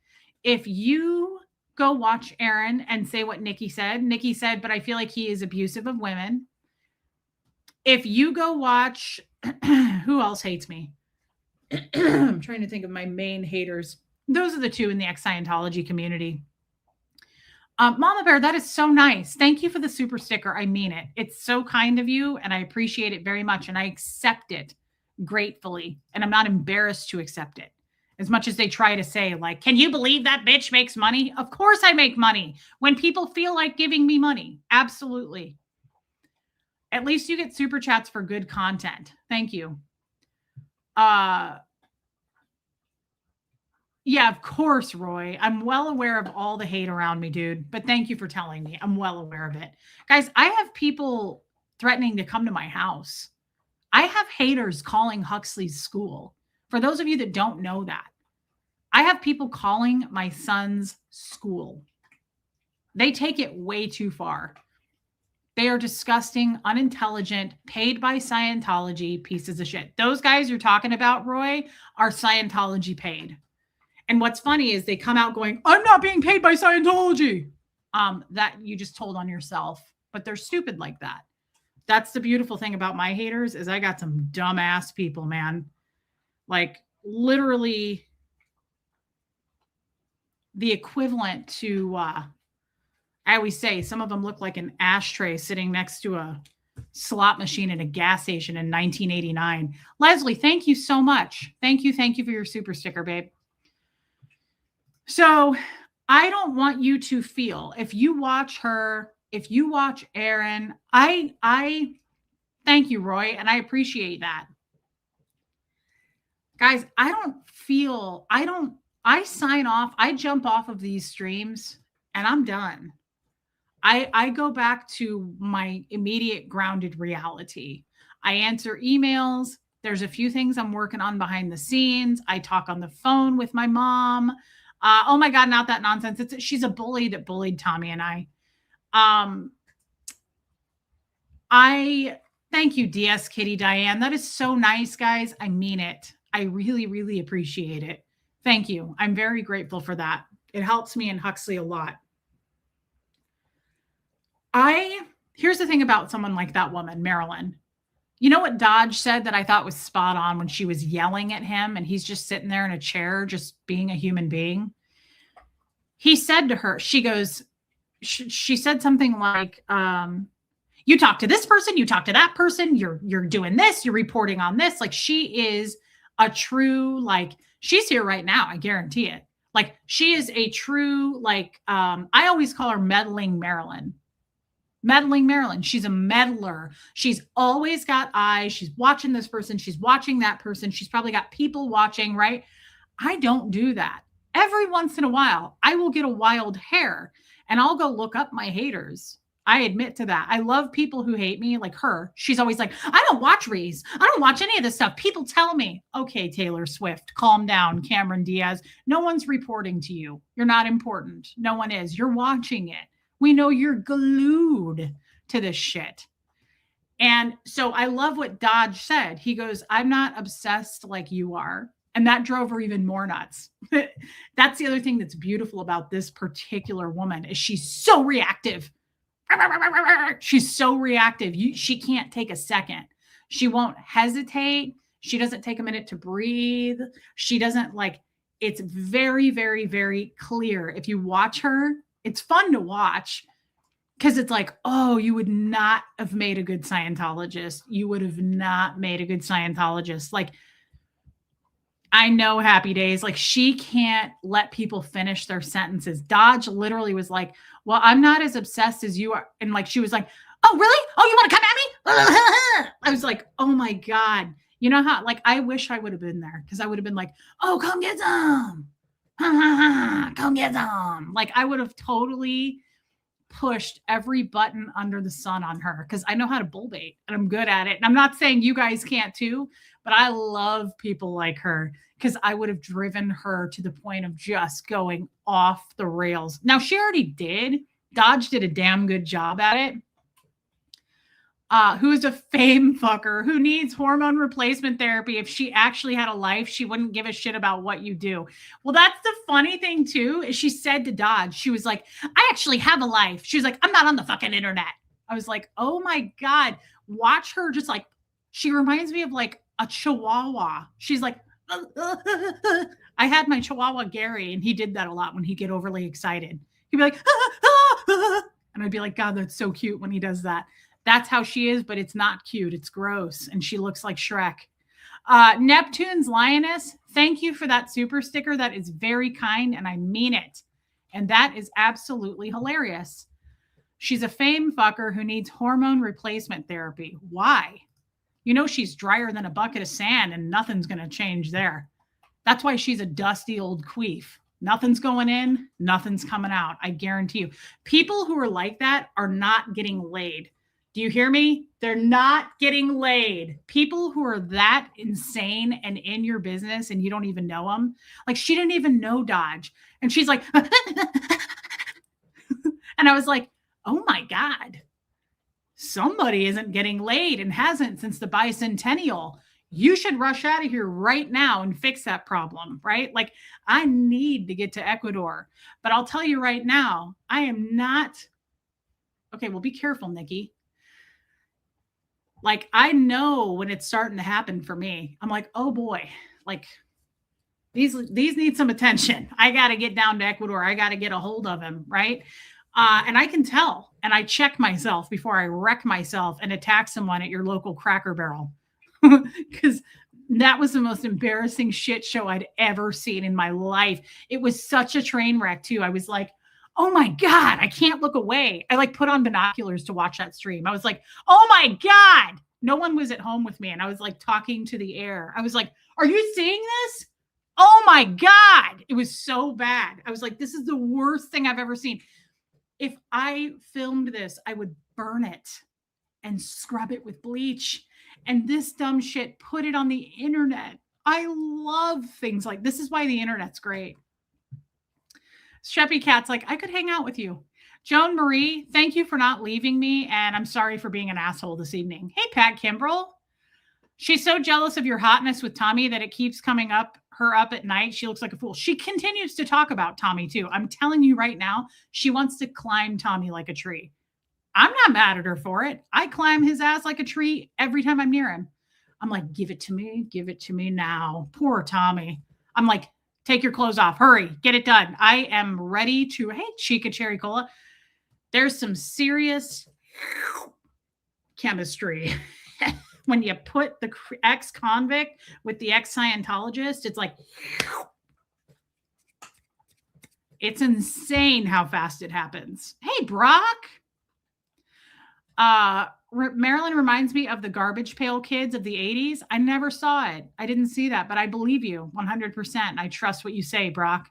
if you go watch Aaron and say what Nikki said, but I feel like he is abusive of women. If you go watch, who else hates me? I'm trying to think of my main haters. Those are the two in the ex-Scientology community. Mama Bear, that is so nice. Thank you for the super sticker. I mean it. It's so kind of you, and I appreciate it very much, and I accept it gratefully, and I'm not embarrassed to accept it. As much as they try to say, like, can you believe that bitch makes money? Of course I make money when people feel like giving me money. Absolutely. At least you get super chats for good content. Thank you. Yeah, of course, Roy. I'm well aware of all the hate around me, dude. But thank you for telling me. I'm well aware of it. Guys, I have people threatening to come to my house. I have haters calling Huxley's school. For those of you that don't know that, I have people calling my son's school. They take it way too far. They are disgusting, unintelligent, paid by Scientology pieces of shit. Those guys you're talking about, Roy, are Scientology paid. And what's funny is they come out going, I'm not being paid by Scientology. That you just told on yourself, but they're stupid like that. That's the beautiful thing about my haters is I got some dumbass people, man. Like literally the equivalent to, I always say some of them look like an ashtray sitting next to a slot machine at a gas station in 1989. Leslie, thank you so much. Thank you for your super sticker, babe. So I don't want you to feel, if you watch her, if you watch Aaron, I thank you, Roy, and I appreciate that. Guys, I sign off, I jump off of these streams and I'm done. I go back to my immediate grounded reality. I answer emails. There's a few things I'm working on behind the scenes. I talk on the phone with my mom. Oh my God, not that nonsense. She's a bully that bullied Tommy and I. I thank you, DS Kitty Diane. That is so nice, guys. I mean it. I really, really appreciate it. Thank you. I'm very grateful for that. It helps me and Huxley a lot. Here's the thing about someone like that woman, Marilyn. You know what Dodge said that I thought was spot on when she was yelling at him and he's just sitting there in a chair, just being a human being? He said to her, she said something like, you talk to this person, you talk to that person, you're doing this, you're reporting on this. Like she is a true, like she's here right now. I guarantee it. Like she is a true, like, I always call her meddling Marilyn. Meddling Marilyn. She's a meddler. She's always got eyes. She's watching this person. She's watching that person. She's probably got people watching, right? I don't do that. Every once in a while, I will get a wild hair and I'll go look up my haters. I admit to that. I love people who hate me, like her. She's always like, I don't watch Reese. I don't watch any of this stuff. People tell me, okay, Taylor Swift, calm down, Cameron Diaz. No one's reporting to you. You're not important. No one is. You're watching it. We know you're glued to this shit. And so I love what Dodge said. He goes, I'm not obsessed like you are. And that drove her even more nuts. That's the other thing that's beautiful about this particular woman is she's so reactive. She's so reactive. She can't take a second. She won't hesitate. She doesn't take a minute to breathe. She doesn't like, it's very, very, very clear. If you watch her, it's fun to watch because it's like, oh, you would not have made a good Scientologist. You would have not made a good Scientologist. Like, I know Happy Days. Like, she can't let people finish their sentences. Dodge literally was like, well, I'm not as obsessed as you are. And like, she was like, oh, really? Oh, you want to come at me? I was like, oh my God. You know how, like, I wish I would have been there because I would have been like, oh, come get some. Come get some. Like, I would have totally pushed every button under the sun on her because I know how to bull bait and I'm good at it. And I'm not saying you guys can't too, but I love people like her because I would have driven her to the point of just going off the rails. Now, she already did. Dodge did a damn good job at it. Who's a fame fucker who needs hormone replacement therapy. If she actually had a life, she wouldn't give a shit about what you do. Well, that's the funny thing too, is she said to Dodge, she was like, I actually have a life. She was like, I'm not on the fucking internet. I was like, oh my God, watch her just like, she reminds me of like a chihuahua. She's like, I had my chihuahua Gary and he did that a lot when he'd get overly excited. He'd be like, and I'd be like, God, that's so cute when he does that. That's how she is, but it's not cute. It's gross. And she looks like Shrek. Neptune's Lioness, thank you for that super sticker. That is very kind, and I mean it. And that is absolutely hilarious. She's a fame fucker who needs hormone replacement therapy. Why? You know she's drier than a bucket of sand, and nothing's going to change there. That's why she's a dusty old queef. Nothing's going in, nothing's coming out. I guarantee you. People who are like that are not getting laid. Do you hear me? They're not getting laid. People who are that insane and in your business and you don't even know them. Like, she didn't even know Dodge. And she's like, and I was like, oh my God, somebody isn't getting laid and hasn't since the bicentennial. You should rush out of here right now and fix that problem, right? Like, I need to get to Ecuador. But I'll tell you right now, I am not. Okay, well, be careful, Nikki. Like, I know when it's starting to happen for me. I'm like, oh boy, like these need some attention. I got to get down to Ecuador. I got to get a hold of him, right? And I can tell, and I check myself before I wreck myself and attack someone at your local Cracker Barrel. Because that was the most embarrassing shit show I'd ever seen in my life. It was such a train wreck too. I was like, oh my God, I can't look away. I like put on binoculars to watch that stream. I was like, oh my God. No one was at home with me. And I was like talking to the air. I was like, are you seeing this? Oh my God. It was so bad. I was like, this is the worst thing I've ever seen. If I filmed this, I would burn it and scrub it with bleach. And this dumb shit, put it on the internet. I love things like this. Is why the internet's great. Sheppy Cat's like, I could hang out with you. Joan Marie, thank you for not leaving me. And I'm sorry for being an asshole this evening. Hey, Pat Kimbrell. She's so jealous of your hotness with Tommy that it keeps coming up her up at night. She looks like a fool. She continues to talk about Tommy too. I'm telling you right now, she wants to climb Tommy like a tree. I'm not mad at her for it. I climb his ass like a tree every time I'm near him. I'm like, give it to me now. Poor Tommy. I'm like, take your clothes off. Hurry. Get it done. I am ready to, hey, Chica Cherry Cola. There's some serious chemistry. When you put the ex-convict with the ex-Scientologist, it's like, it's insane how fast it happens. Hey, Brock. Marilyn reminds me of the Garbage Pail Kids of the 80s. I never saw it. I didn't see that, but I believe you 100%. I trust what you say, Brock.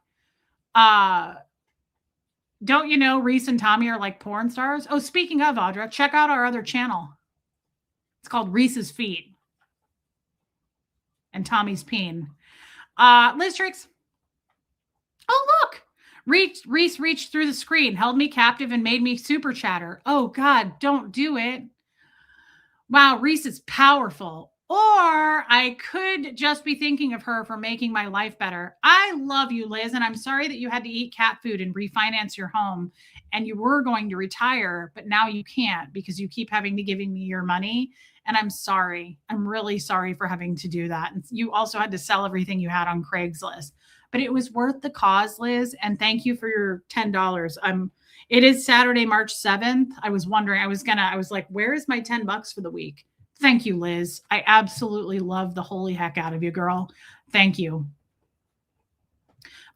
Don't you know Reese and Tommy are like porn stars? Oh, speaking of, Audra, check out our other channel. It's called Reese's Feet and Tommy's Peen. Liz Tricks. Oh, look. Reese reached through the screen, held me captive, and made me super chatter. Oh, God, don't do it. Wow, Reese is powerful. Or I could just be thinking of her for making my life better. I love you, Liz, and I'm sorry that you had to eat cat food and refinance your home and you were going to retire, but now you can't because you keep having to giving me your money. And I'm sorry. I'm really sorry for having to do that. And you also had to sell everything you had on Craigslist. But it was worth the cause, Liz, and thank you for your $10. It is Saturday, March 7th. I was wondering, I was like, where is my $10 for the week? Thank you, Liz. I absolutely love the holy heck out of you, girl. Thank you.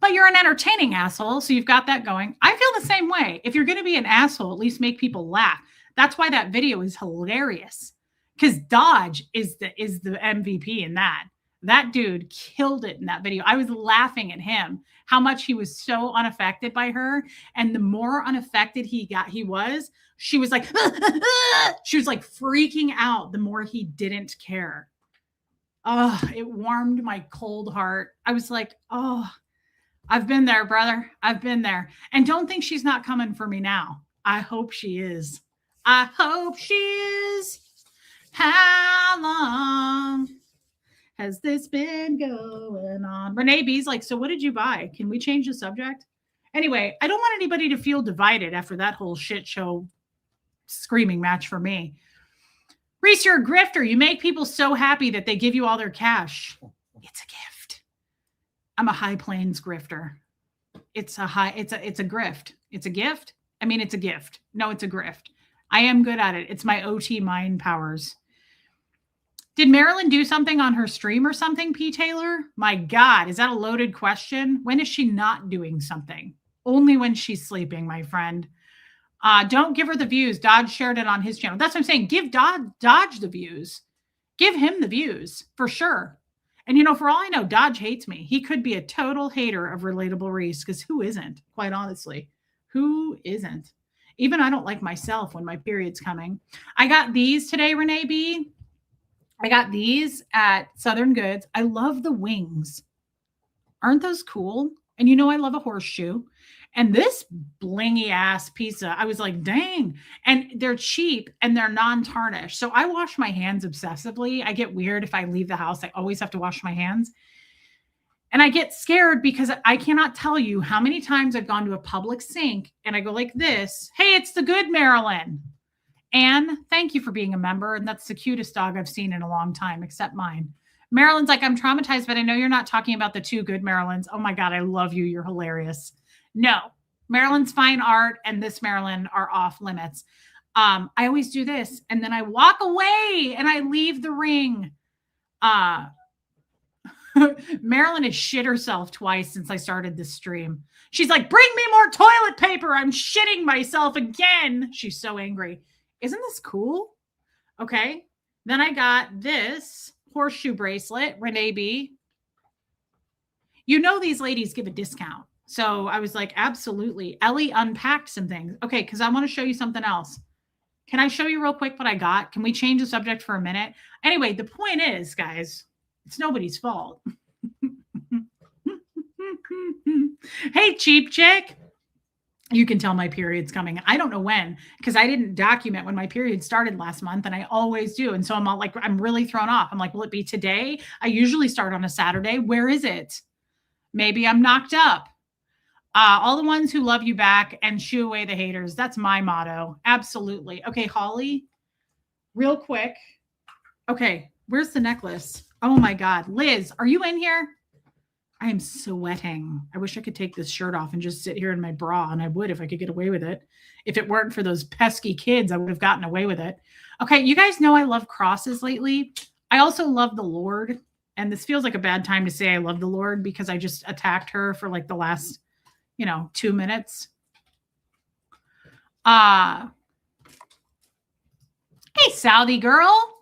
But you're an entertaining asshole, so you've got that going. I feel the same way. If you're going to be an asshole, at least make people laugh. That's why that video is hilarious. Because Dodge is the MVP in that. That dude killed it in that video. I was laughing at him, how much he was so unaffected by her. And the more unaffected he was, she was like, she was like freaking out the more he didn't care. Oh, it warmed my cold heart. I was like, oh, I've been there, brother. I've been there. And don't think she's not coming for me now. I hope she is. I hope she is. How long has this been going on? Renee B's like, so what did you buy? Can we change the subject? Anyway, I don't want anybody to feel divided after that whole shit show screaming match for me. Reese, you're a grifter. You make people so happy that they give you all their cash. It's a gift. I'm a High Plains grifter. It's a grift. It's a gift. I mean, it's a gift. No, it's a grift. I am good at it. It's my OT mind powers. Did Marilyn do something on her stream or something, P. Taylor? My God, is that a loaded question? When is she not doing something? Only when she's sleeping, my friend. Don't give her the views. Dodge shared it on his channel. That's what I'm saying. Give Dodge the views. Give him the views, for sure. And, you know, for all I know, Dodge hates me. He could be a total hater of Relatable Reese, because who isn't, quite honestly? Who isn't? Even I don't like myself when my period's coming. I got these today, Renee B. I got these at Southern Goods. I love the wings. Aren't those cool? And you know I love a horseshoe. And this blingy ass pizza, I was like, dang. And they're cheap and they're non-tarnished. So I wash my hands obsessively. I get weird if I leave the house. I always have to wash my hands. And I get scared because I cannot tell you how many times I've gone to a public sink and I go like this. Hey, it's the good Marilyn. Anne, thank you for being a member. And that's the cutest dog I've seen in a long time, except mine. Marilyn's like, I'm traumatized, but I know you're not talking about the two good Marilyns. Oh my God, I love you. You're hilarious. No, Marilyn's fine art and this Marilyn are off limits. I always do this and then I walk away and I leave the ring. Marilyn has shit herself twice since I started this stream. She's like, bring me more toilet paper. I'm shitting myself again. She's so angry. Isn't this cool? Okay. Then I got this horseshoe bracelet, Renee B. You know, these ladies give a discount. So I was like, absolutely. Ellie unpacked some things. Okay. Cause I want to show you something else. Can I show you real quick what I got? Can we change the subject for a minute? Anyway, the point is, guys, it's nobody's fault. Hey, cheap chick. You can tell my period's coming. I don't know when, because I didn't document when my period started last month, and I always do. And so I'm all like, I'm really thrown off. I'm like, will it be today? I usually start on a Saturday. Where is it? Maybe I'm knocked up. All the ones who love you back and shoo away the haters. That's my motto. Absolutely. Okay, Holly, real quick. Okay, where's the necklace? Oh my God. Liz, are you in here? I am sweating. I wish I could take this shirt off and just sit here in my bra, and I would if I could get away with it. If it weren't for those pesky kids, I would have gotten away with it. Okay, you guys know I love crosses lately. I also love the Lord, and this feels like a bad time to say I love the Lord because I just attacked her for like the last, 2 minutes. Hey, Saudi girl.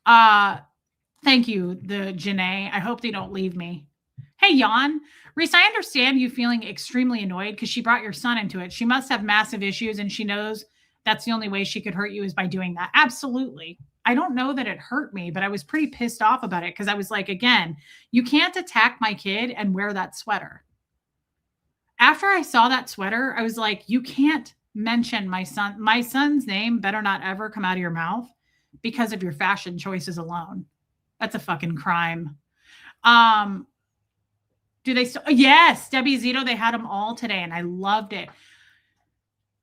Thank you, the Janae. I hope they don't leave me. Hey, Jan. Reese, I understand you feeling extremely annoyed because she brought your son into it. She must have massive issues, and she knows that's the only way she could hurt you is by doing that. Absolutely. I don't know that it hurt me, but I was pretty pissed off about it because I was like, again, you can't attack my kid and wear that sweater. After I saw that sweater, I was like, you can't mention my son. My son's name better not ever come out of your mouth because of your fashion choices alone. That's a fucking crime. Do they still? Yes, Debbie Zito. They had them all today, and I loved it.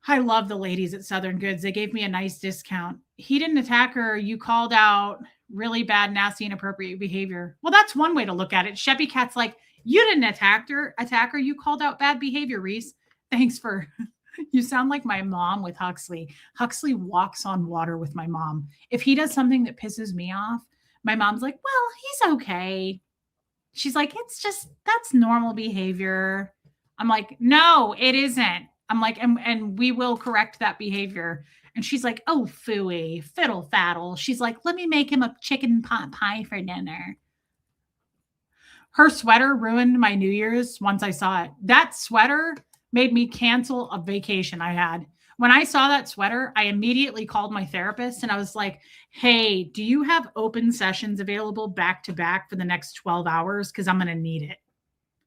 I love the ladies at Southern Goods. They gave me a nice discount. He didn't attack her. You called out really bad, nasty, inappropriate behavior. Well, that's one way to look at it. Sheppy Cat's like, you didn't attack her. You called out bad behavior, Reese. Thanks for. You sound like my mom with Huxley. Huxley walks on water with my mom. If he does something that pisses me off, my mom's like, well, he's okay. She's like, it's just, that's normal behavior. I'm like, no, it isn't. I'm like, and we will correct that behavior. And she's like, oh, phooey, fiddle faddle. She's like, let me make him a chicken pot pie for dinner. Her sweater ruined my New Year's once I saw it. That sweater made me cancel a vacation I had. When I saw that sweater, I immediately called my therapist and I was like, hey, do you have open sessions available back to back for the next 12 hours? Because I'm going to need it.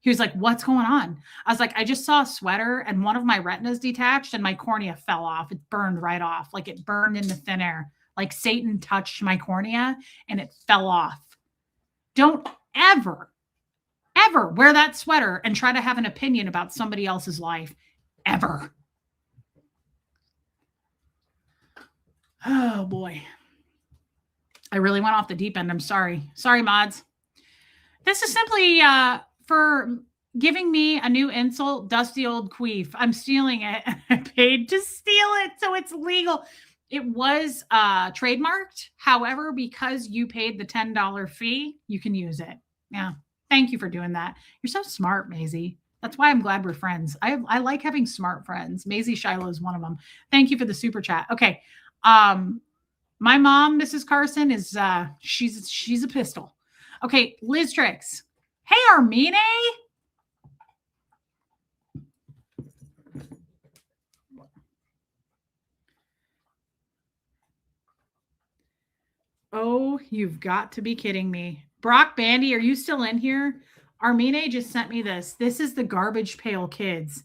He was like, what's going on? I was like, I just saw a sweater and one of my retinas detached and my cornea fell off. It burned right off. Like it burned into thin air. Like Satan touched my cornea and it fell off. Don't ever wear that sweater and try to have an opinion about somebody else's life. Ever. Oh, boy. I really went off the deep end. I'm sorry. Sorry, mods. This is simply for giving me a new insult, dusty old queef. I'm stealing it. I paid to steal it, so it's legal. It was trademarked. However, because you paid the $10 fee, you can use it. Yeah. Thank you for doing that. You're so smart, Maisie. That's why I'm glad we're friends. I like having smart friends. Maisie Shiloh is one of them. Thank you for the super chat. Okay. My mom, Mrs. Carson, is she's a pistol. Okay, Liz Tricks. Hey, Armine. Oh, you've got to be kidding me. Brock Bandy, are you still in here? Armine just sent me this. This is the Garbage Pail Kids.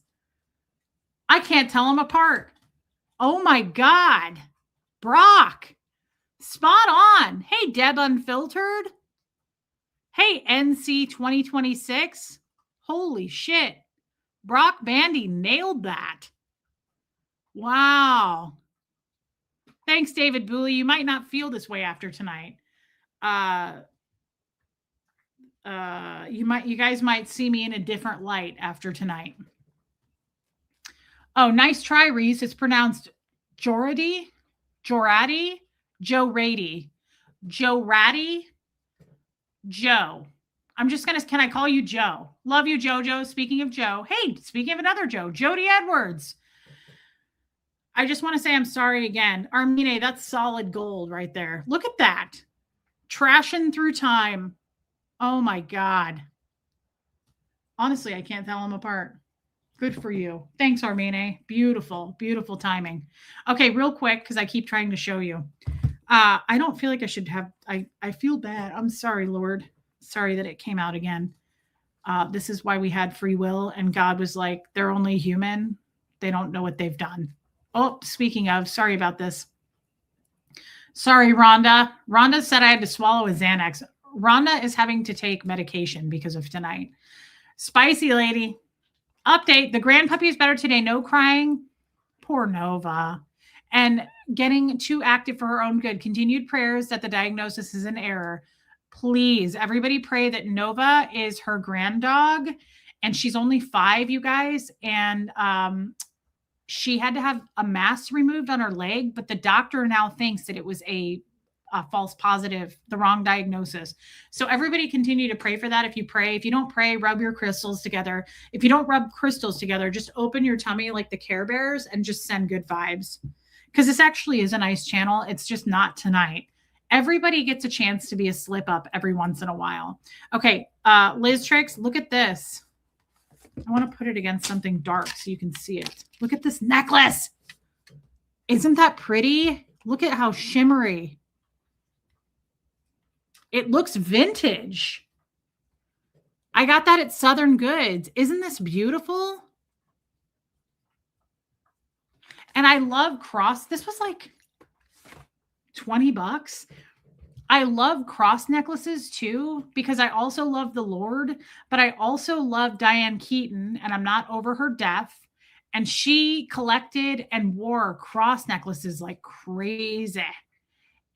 I can't tell them apart. Oh my God. Brock. Spot on. Hey, Deb Unfiltered. Hey, NC 2026. Holy shit. Brock Bandy nailed that. Wow. Thanks, David Booley. You might not feel this way after tonight. You guys might see me in a different light after tonight. Oh, nice try, Reese. It's pronounced Jorady, Joe Rady, Joe Ratty, Joe. Can I call you Joe? Love you, Jojo. Speaking of Joe. Hey, speaking of another Joe, Jody Edwards. I just want to say I'm sorry again. Armine, that's solid gold right there. Look at that. Trashing through time. Oh my God. Honestly, I can't tell them apart. Good for you. Thanks, Armine. Beautiful, beautiful timing. Okay, real quick, because I keep trying to show you. I don't feel like I should have, I feel bad. I'm sorry, Lord. Sorry that it came out again. This is why we had free will. And God was like, they're only human. They don't know what they've done. Oh, speaking of, sorry about this. Sorry, Rhonda. Rhonda said I had to swallow a Xanax. Rhonda is having to take medication because of tonight. Spicy lady. Update. The grand puppy is better today. No crying. Poor Nova. And getting too active for her own good. Continued prayers that the diagnosis is an error. Please, everybody pray that Nova is her grand dog. And she's only 5, you guys. And she had to have a mass removed on her leg. But the doctor now thinks that it was a false positive, the wrong diagnosis. So everybody continue to pray for that. If you pray, if you don't pray, rub your crystals together. If you don't rub crystals together, just open your tummy like the Care Bears and just send good vibes. Because this actually is a nice channel. It's just not tonight. Everybody gets a chance to be a slip up every once in a while. Okay, Liz Tricks, look at this. I want to put it against something dark so you can see it. Look at this necklace. Isn't that pretty? Look at how shimmery. It looks vintage. I got that at Southern Goods. Isn't this beautiful? And I love cross. This was like $20. I love cross necklaces too, because I also love the Lord, but I also love Diane Keaton, and I'm not over her death. And she collected and wore cross necklaces like crazy.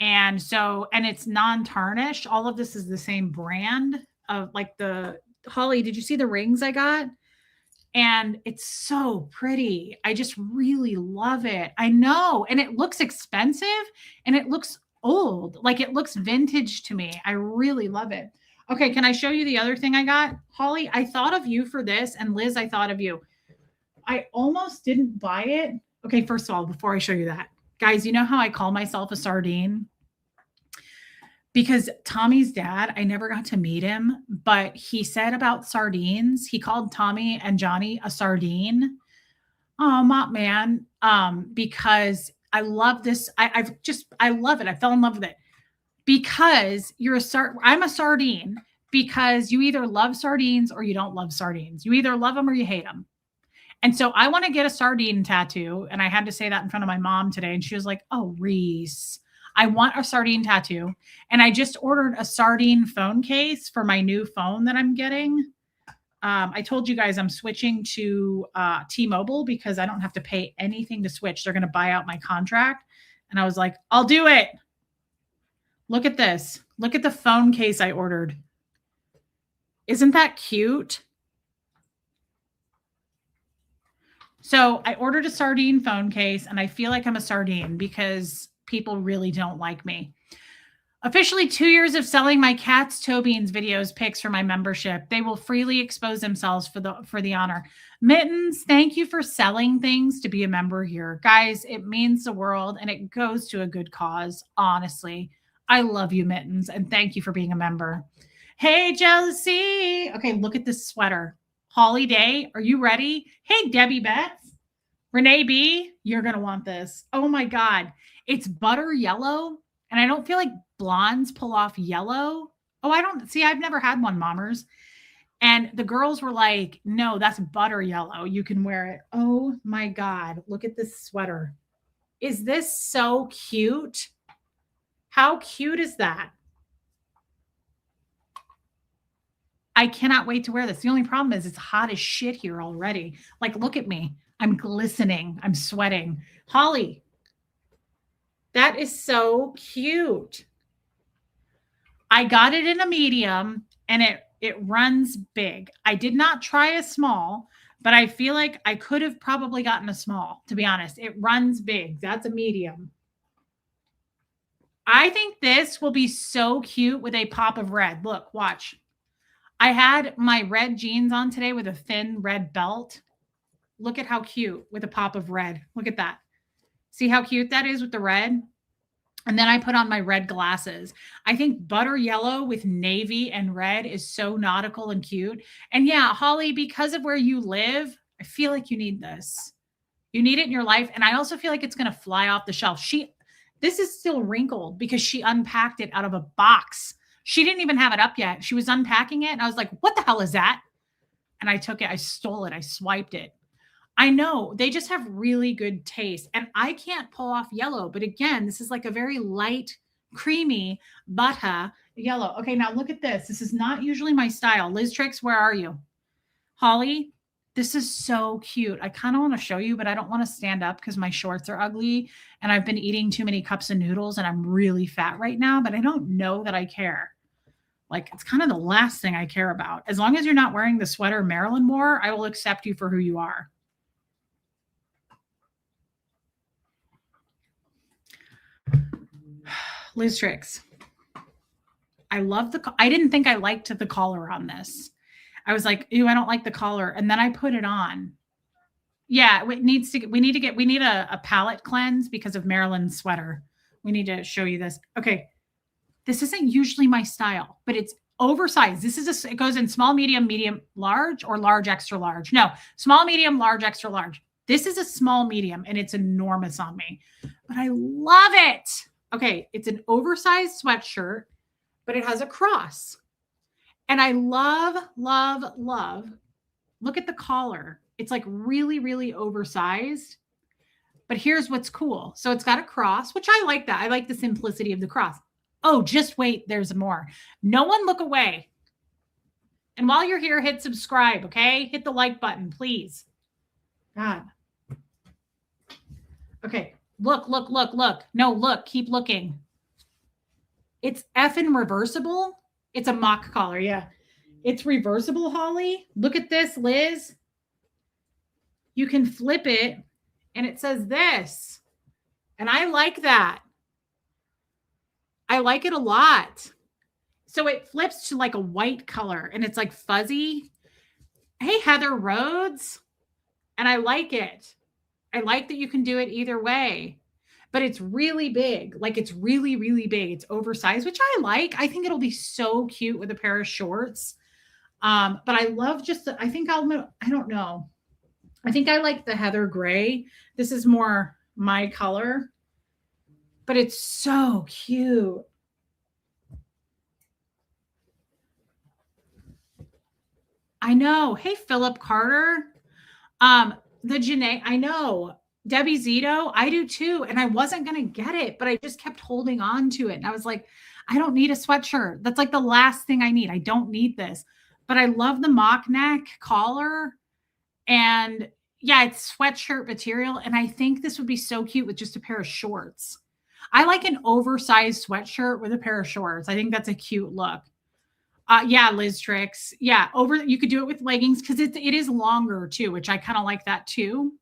And so, and it's non-tarnished. All of this is the same brand of like the Holly. Did you see the rings I got? And it's so pretty. I just really love it. I know. And it looks expensive and it looks old. Like it looks vintage to me. I really love it. Okay, can I show you the other thing I got? Holly, I thought of you for this, and Liz, I thought of you. I almost didn't buy it. Okay, first of all, before I show you that, guys, you know how I call myself a sardine? Because Tommy's dad, I never got to meet him, but he said about sardines, he called Tommy and Johnny a sardine. Oh, man. Because I love this. I love it. I fell in love with it because I'm a sardine because you either love sardines or you don't love sardines. You either love them or you hate them. And so I want to get a sardine tattoo. And I had to say that in front of my mom today. And she was like, oh, Reese, I want a sardine tattoo. And I just ordered a sardine phone case for my new phone that I'm getting. I told you guys I'm switching to T-Mobile because I don't have to pay anything to switch. They're going to buy out my contract. And I was like, I'll do it. Look at this. Look at the phone case I ordered. Isn't that cute? So I ordered a sardine phone case, and I feel like I'm a sardine because people really don't like me. Officially 2 years of selling my Cats Toe Beans videos pics for my membership. They will freely expose themselves for the honor. Mittens, thank you for selling things to be a member here. Guys, it means the world, and it goes to a good cause, honestly. I love you, Mittens, and thank you for being a member. Hey, Jealousy. Okay, look at this sweater. Holly Day, are you ready? Hey, Debbie Betts. Renee B, you're going to want this. Oh, my God. It's butter yellow, and I don't feel like blondes pull off yellow. Oh, I've never had one, Mommers. And the girls were like, no, that's butter yellow. You can wear it. Oh, my God. Look at this sweater. Is this so cute? How cute is that? I cannot wait to wear this. The only problem is it's hot as shit here already. Like, look at me. I'm glistening. I'm sweating. Holly, that is so cute. I got it in a medium and it runs big. I did not try a small, but I feel like I could have probably gotten a small, to be honest. It runs big. That's a medium. I think this will be so cute with a pop of red. Look, watch. I had my red jeans on today with a thin red belt. Look at how cute with a pop of red. Look at that. See how cute that is with the red? And then I put on my red glasses. I think butter yellow with navy and red is so nautical and cute. And yeah, Holly, because of where you live, I feel like you need this. You need it in your life. And I also feel like it's going to fly off the shelf. This is still wrinkled because she unpacked it out of a box. She didn't even have it up yet. She was unpacking it. And I was like, what the hell is that? And I took it. I stole it. I swiped it. I know they just have really good taste. And I can't pull off yellow. But again, this is like a very light, creamy butter yellow. Okay, now look at this. This is not usually my style. Liz Tricks, where are you? Holly, this is so cute. I kind of want to show you, but I don't want to stand up because my shorts are ugly. And I've been eating too many cups of noodles and I'm really fat right now. But I don't know that I care. Like, it's kind of the last thing I care about. As long as you're not wearing the sweater Marilyn wore, I will accept you for who you are. Liz Tricks. I love I didn't think I liked the collar on this. I was like, ew, I don't like the collar. And then I put it on. Yeah, we need a palette cleanse because of Marilyn's sweater. We need to show you this. Okay. This isn't usually my style, but it's oversized. It goes in small, medium, large, or large, extra large. No, small, medium, large, extra large. This is a small, medium, and it's enormous on me, but I love it. Okay. It's an oversized sweatshirt, but it has a cross. And I love, love, love. Look at the collar. It's like really, really oversized, but But here's what's cool. So it's got a cross, which I like that. I like the simplicity of the cross. Oh, just wait. There's more. No one look away. And while you're here, hit subscribe, okay? Hit the like button, please. God. Okay. Look. No, look. Keep looking. It's effing reversible. It's a mock collar, yeah. It's reversible, Holly. Look at this, Liz. You can flip it, and it says this. And I like that. I like it a lot. So it flips to like a white color, and it's like fuzzy. Hey, Heather Rhodes. And I like it. I like that you can do it either way. But it's really big. Like it's really, really big. It's oversized, which I like. I think it'll be so cute with a pair of shorts. But I love just I don't know. I think I like the heather gray. This is more my color, but it's so cute. I know. Hey, Philip Carter. The Janae, I know. Debbie Zito, I do too. And I wasn't going to get it, but I just kept holding on to it. And I was like, I don't need a sweatshirt. That's like the last thing I need. I don't need this. But I love the mock neck collar. And yeah, it's sweatshirt material. And I think this would be so cute with just a pair of shorts. I like an oversized sweatshirt with a pair of shorts. I think that's a cute look. Yeah, Liz Tricks. Yeah, you could do it with leggings because it is longer too, which I kind of like that too.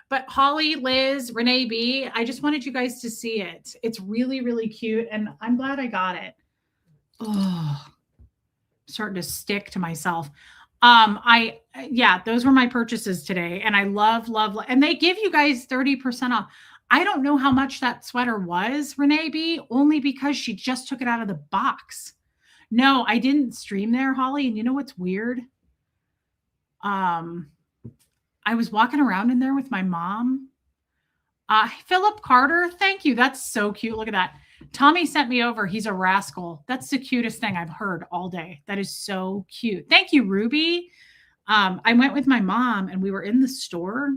But Holly, Liz, Renee B, I just wanted you guys to see it. It's really, really cute, and I'm glad I got it. Oh, starting to stick to myself. Yeah, those were my purchases today, and I love, and they give you guys 30% off. I don't know how much that sweater was, Renee B, only because she just took it out of the box. No, I didn't stream there, Holly. And you know what's weird? I was walking around in there with my mom. Philip Carter, thank you. That's so cute. Look at that. Tommy sent me over. He's a rascal. That's the cutest thing I've heard all day. That is so cute. Thank you, Ruby. I went with my mom and we were in the store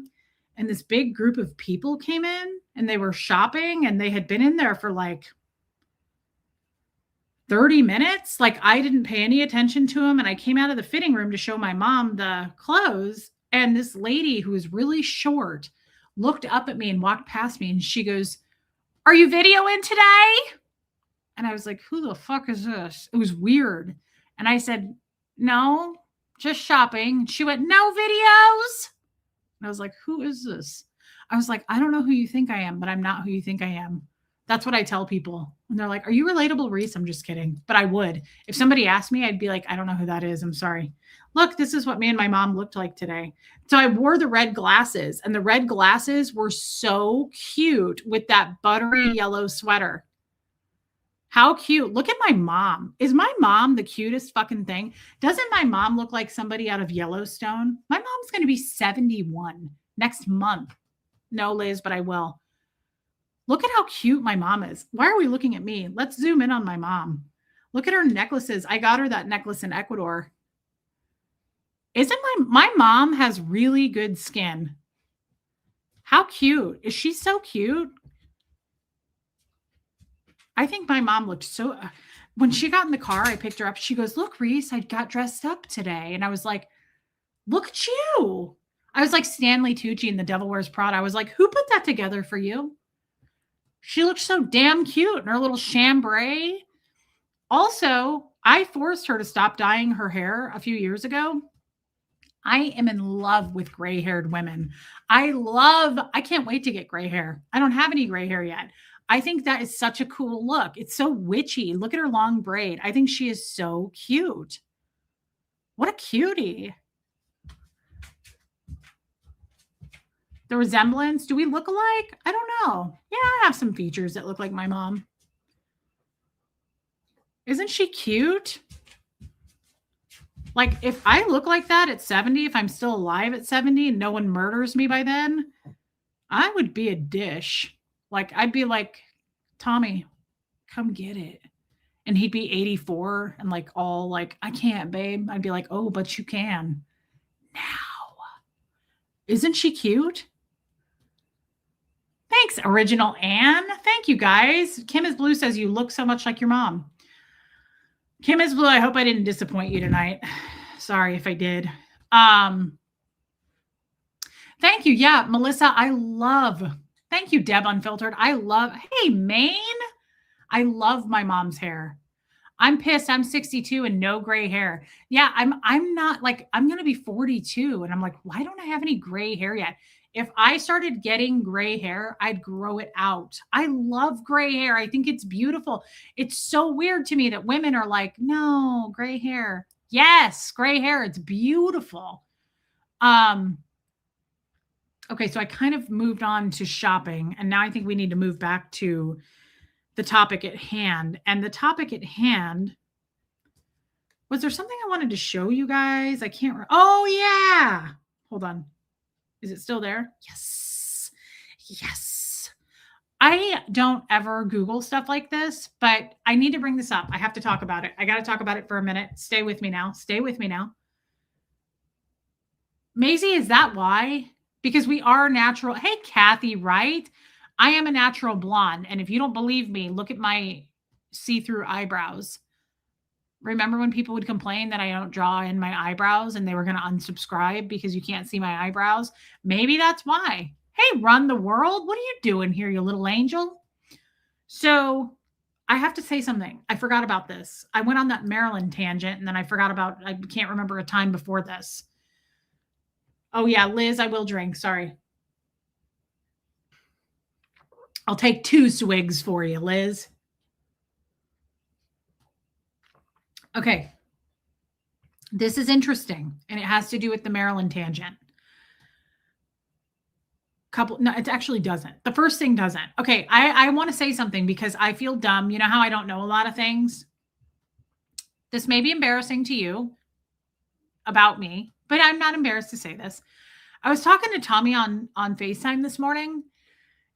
and this big group of people came in and they were shopping and they had been in there for like 30 minutes. Like I didn't pay any attention to them. And I came out of the fitting room to show my mom the clothes. And this lady who was really short looked up at me and walked past me. And she goes, "Are you videoing today?" And I was like, "Who the fuck is this?" It was weird. And I said, "No, just shopping." She went, "No videos?" And I was like, "Who is this?" I was like, "I don't know who you think I am, but I'm not who you think I am." That's what I tell people. And they're like, "Are you relatable, Reese?" I'm just kidding. But I would. If somebody asked me, I'd be like, "I don't know who that is. I'm sorry." Look, this is what me and my mom looked like today. So I wore the red glasses, and the red glasses were so cute with that buttery yellow sweater. How cute. Look at my mom. Is my mom the cutest fucking thing? Doesn't my mom look like somebody out of Yellowstone? My mom's going to be 71 next month. No, Liz, but I will. Look at how cute my mom is. Why are we looking at me? Let's zoom in on my mom. Look at her necklaces. I got her that necklace in Ecuador. Isn't my mom has really good skin. How cute. Is she so cute? I think my mom looked so, when she got in the car, I picked her up. She goes, "Look, Reese, I got dressed up today." And I was like, "Look at you." I was like Stanley Tucci in The Devil Wears Prada. I was like, "Who put that together for you?" She looked so damn cute in her little chambray. Also, I forced her to stop dyeing her hair a few years ago. I am in love with gray-haired women. I can't wait to get gray hair. I don't have any gray hair yet. I think that is such a cool look. It's so witchy. Look at her long braid. I think she is so cute. What a cutie. The resemblance. Do we look alike? I don't know. Yeah, I have some features that look like my mom. Isn't she cute? Like, if I look like that at 70, if I'm still alive at 70 and no one murders me by then, I would be a dish. Like, I'd be like, "Tommy, come get it." And he'd be 84 and like all like, "I can't, babe." I'd be like, "Oh, but you can now." Isn't she cute? Thanks, Original Anne. Thank you, guys. Kim is Blue says you look so much like your mom. Kim is Blue, I hope I didn't disappoint you tonight. Sorry if I did. Thank you. Yeah, Melissa, thank you, Deb Unfiltered. Hey, Maine. I love my mom's hair. I'm pissed. I'm 62 and no gray hair. Yeah, I'm not like I'm going to be 42 and I'm like, why don't I have any gray hair yet? If I started getting gray hair, I'd grow it out. I love gray hair. I think it's beautiful. It's so weird to me that women are like, "No, gray hair." Yes, gray hair. It's beautiful. Okay, so I kind of moved on to shopping and now I think we need to move back to the topic at hand. And the topic at hand, was there something I wanted to show you guys? I can't oh yeah. Hold on. Is it still there? Yes. Yes. I don't ever Google stuff like this, but I need to bring this up. I have to talk about it. I got to talk about it for a minute. Stay with me now. Stay with me now. Maisie, is that why? Because we are natural. Hey, Kathy, right? I am a natural blonde. And if you don't believe me, look at my see-through eyebrows. Remember when people would complain that I don't draw in my eyebrows and they were going to unsubscribe because you can't see my eyebrows? Maybe that's why. Hey, Run the World, what are you doing here, you little angel? So I have to say something. I forgot about this. I went on that Maryland tangent and then I can't remember a time before this. Oh, yeah, Liz, I will drink. Sorry. I'll take 2 swigs for you, Liz. Okay. This is interesting, and it has to do with the Maryland tangent. No, it actually doesn't. The first thing doesn't. Okay, I want to say something because I feel dumb. You know how I don't know a lot of things? This may be embarrassing to you about me, but I'm not embarrassed to say this. I was talking to Tommy on FaceTime this morning,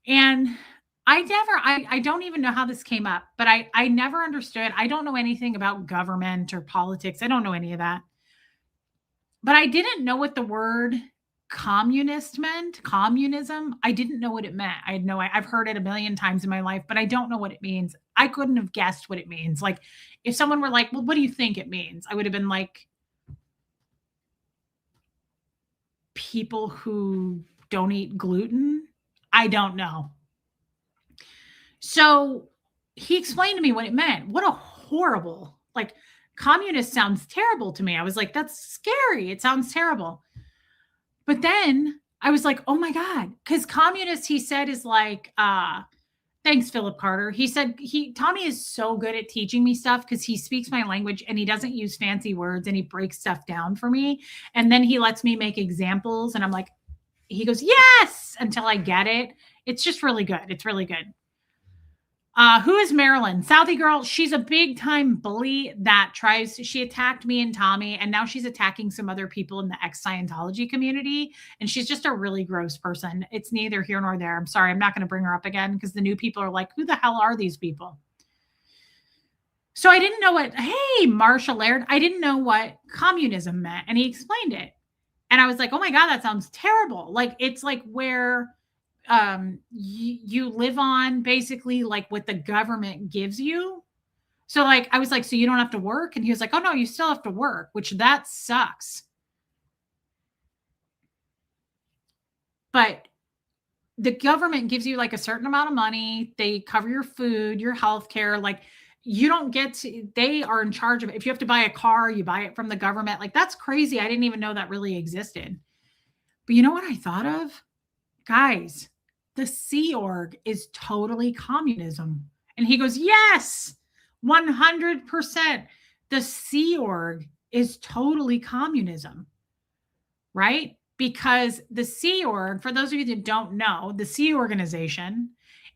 and I don't even know how this came up, but I never understood. I don't know anything about government or politics. I don't know any of that. But I didn't know what the word communist meant. Communism. I didn't know what it meant. I've heard it a million times in my life, but I don't know what it means. I couldn't have guessed what it means. Like if someone were like, well, what do you think it means? I would have been like, people who don't eat gluten. I don't know. So he explained to me what it meant. What a horrible, like, communist sounds terrible to me. I was like, that's scary. It sounds terrible. But then I was like, oh my God. Because communist, he said, is like, thanks, Philip Carter. He said Tommy is so good at teaching me stuff because he speaks my language and he doesn't use fancy words and he breaks stuff down for me. And then he lets me make examples. And I'm like, he goes, yes, until I get it. It's just really good. It's really good. Who is Marilyn? Southie girl. She's a big time bully that she attacked me and Tommy, and now she's attacking some other people in the ex-Scientology community. And she's just a really gross person. It's neither here nor there. I'm sorry. I'm not going to bring her up again because the new people are like, who the hell are these people? So I didn't know hey, Marshall Laird, I didn't know what communism meant. And he explained it. And I was like, oh my God, that sounds terrible. Like, it's like where you live on basically like what the government gives you. So like I was like, so you don't have to work? And he was like, oh no, you still have to work, which that sucks. But the government gives you like a certain amount of money. They cover your food, your health care. Like you don't get to, they are in charge of it. If you have to buy a car, you buy it from the government. Like that's crazy. I didn't even know that really existed. But you know what I thought of? Guys, the Sea Org is totally communism. And he goes, yes, 100%. The Sea Org is totally communism, right? Because the Sea Org, for those of you that don't know, the Sea Organization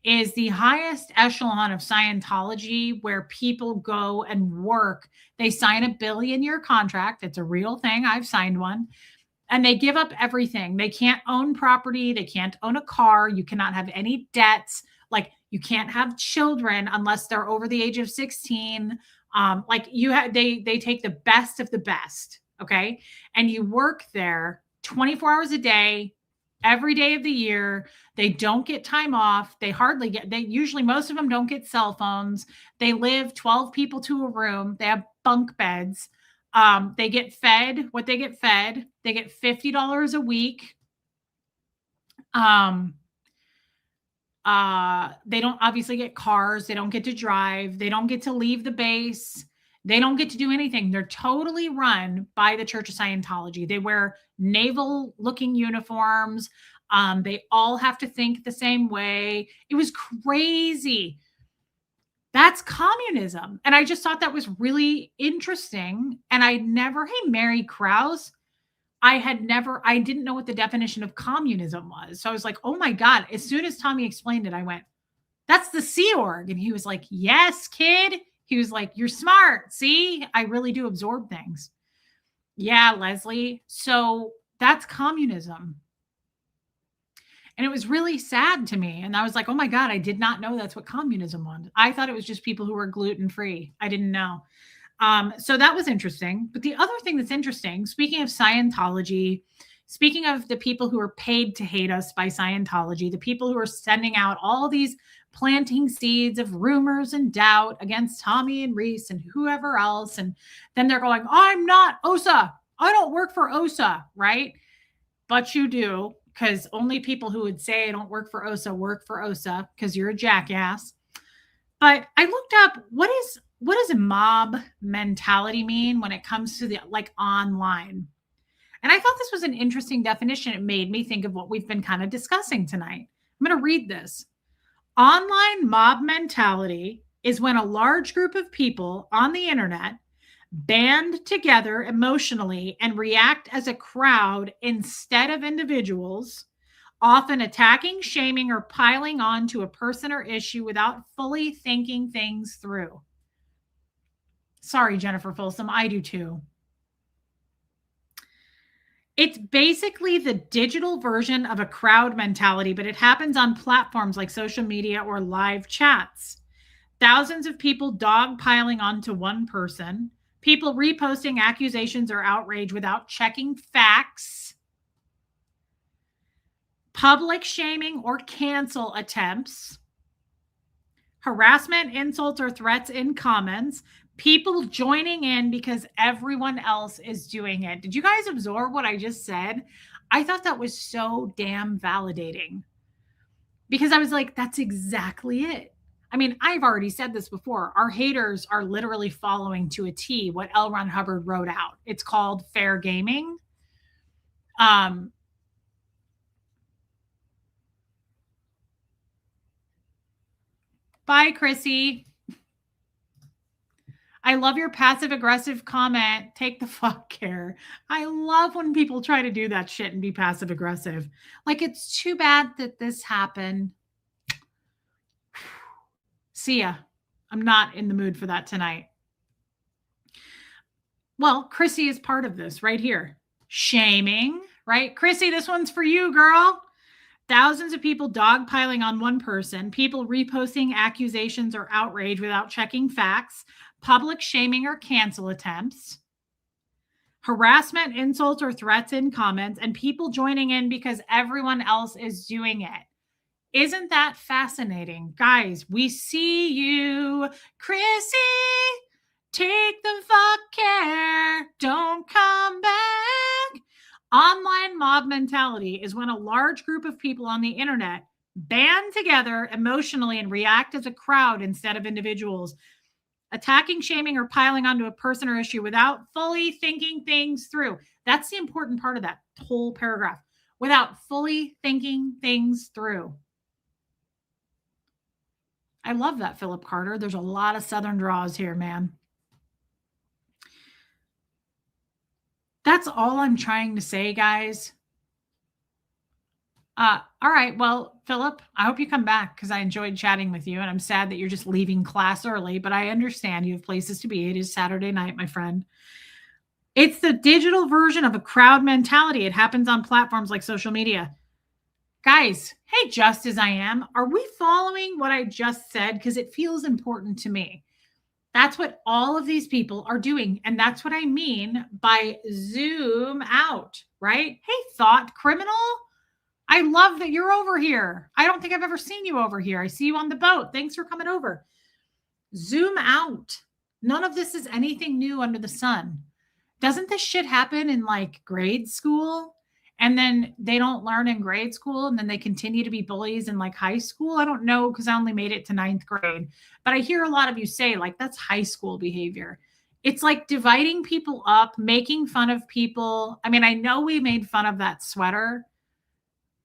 is the highest echelon of Scientology where people go and work. They sign a billion-year contract. It's a real thing. I've signed one. And they give up everything. They can't own property. They can't own a car. You cannot have any debts. Like you can't have children unless they're over the age of 16. They take the best of the best. Okay. And you work there 24 hours a day, every day of the year. They don't get time off. Usually most of them don't get cell phones. They live 12 people to a room. They have bunk beds. They get fed what they get fed. They get $50 a week. They don't obviously get cars. They don't get to drive. They don't get to leave the base. They don't get to do anything. They're totally run by the Church of Scientology. They wear naval looking uniforms. They all have to think the same way. It was crazy. That's communism. And I just thought that was really interesting. And hey, Mary Krause, I didn't know what the definition of communism was. So I was like, oh my God. As soon as Tommy explained it, I went, that's the Sea Org. And he was like, yes, kid. He was like, you're smart. See, I really do absorb things. Yeah, Leslie. So that's communism. And it was really sad to me. And I was like, oh my God, I did not know that's what communism was. I thought it was just people who were gluten-free. I didn't know. So that was interesting. But the other thing that's interesting, speaking of Scientology, speaking of the people who are paid to hate us by Scientology, the people who are sending out all these planting seeds of rumors and doubt against Tommy and Reese and whoever else. And then they're going, I'm not OSA. I don't work for OSA, right? But you do, because only people who would say I don't work for OSA because you're a jackass. But I looked up what does a mob mentality mean when it comes to the online? And I thought this was an interesting definition. It made me think of what we've been kind of discussing tonight. I'm going to read this. Online mob mentality is when a large group of people on the internet band together emotionally and react as a crowd instead of individuals, often attacking, shaming, or piling on to a person or issue without fully thinking things through. Sorry, Jennifer Folsom, I do too. It's basically the digital version of a crowd mentality, but it happens on platforms like social media or live chats. Thousands of people dogpiling onto one person, people reposting accusations or outrage without checking facts, public shaming or cancel attempts, harassment, insults, or threats in comments, people joining in because everyone else is doing it. Did you guys absorb what I just said? I thought that was so damn validating because I was like, that's exactly it. I mean, I've already said this before. Our haters are literally following to a T what L. Ron Hubbard wrote out. It's called fair gaming. Bye, Chrissy. I love your passive aggressive comment. Take the fuck care. I love when people try to do that shit and be passive aggressive. Like, it's too bad that this happened. See ya. I'm not in the mood for that tonight. Well, Chrissy is part of this right here. Shaming, right? Chrissy, this one's for you, girl. Thousands of people dogpiling on one person, people reposting accusations or outrage without checking facts, public shaming or cancel attempts, harassment, insults, or threats in comments, and people joining in because everyone else is doing it. Isn't that fascinating? Guys, we see you. Chrissy, take the fuck care. Don't come back. Online mob mentality is when a large group of people on the internet band together emotionally and react as a crowd instead of individuals, attacking, shaming, or piling onto a person or issue without fully thinking things through. That's the important part of that whole paragraph. Without fully thinking things through. I love that, Philip Carter. There's a lot of Southern draws here, man. That's all I'm trying to say, guys. All right. Well, Philip, I hope you come back because I enjoyed chatting with you. And I'm sad that you're just leaving class early, but I understand you have places to be. It is Saturday night, my friend. It's the digital version of a crowd mentality. It happens on platforms like social media. Guys, hey, just as I am, are we following what I just said? Because it feels important to me. That's what all of these people are doing. And that's what I mean by zoom out, right? Hey, thought criminal. I love that you're over here. I don't think I've ever seen you over here. I see you on the boat. Thanks for coming over. Zoom out. None of this is anything new under the sun. Doesn't this shit happen in like grade school? And then they don't learn in grade school and then they continue to be bullies in like high school? I don't know because I only made it to ninth grade. But I hear a lot of you say, like, that's high school behavior. It's like dividing people up, making fun of people. I mean, I know we made fun of that sweater,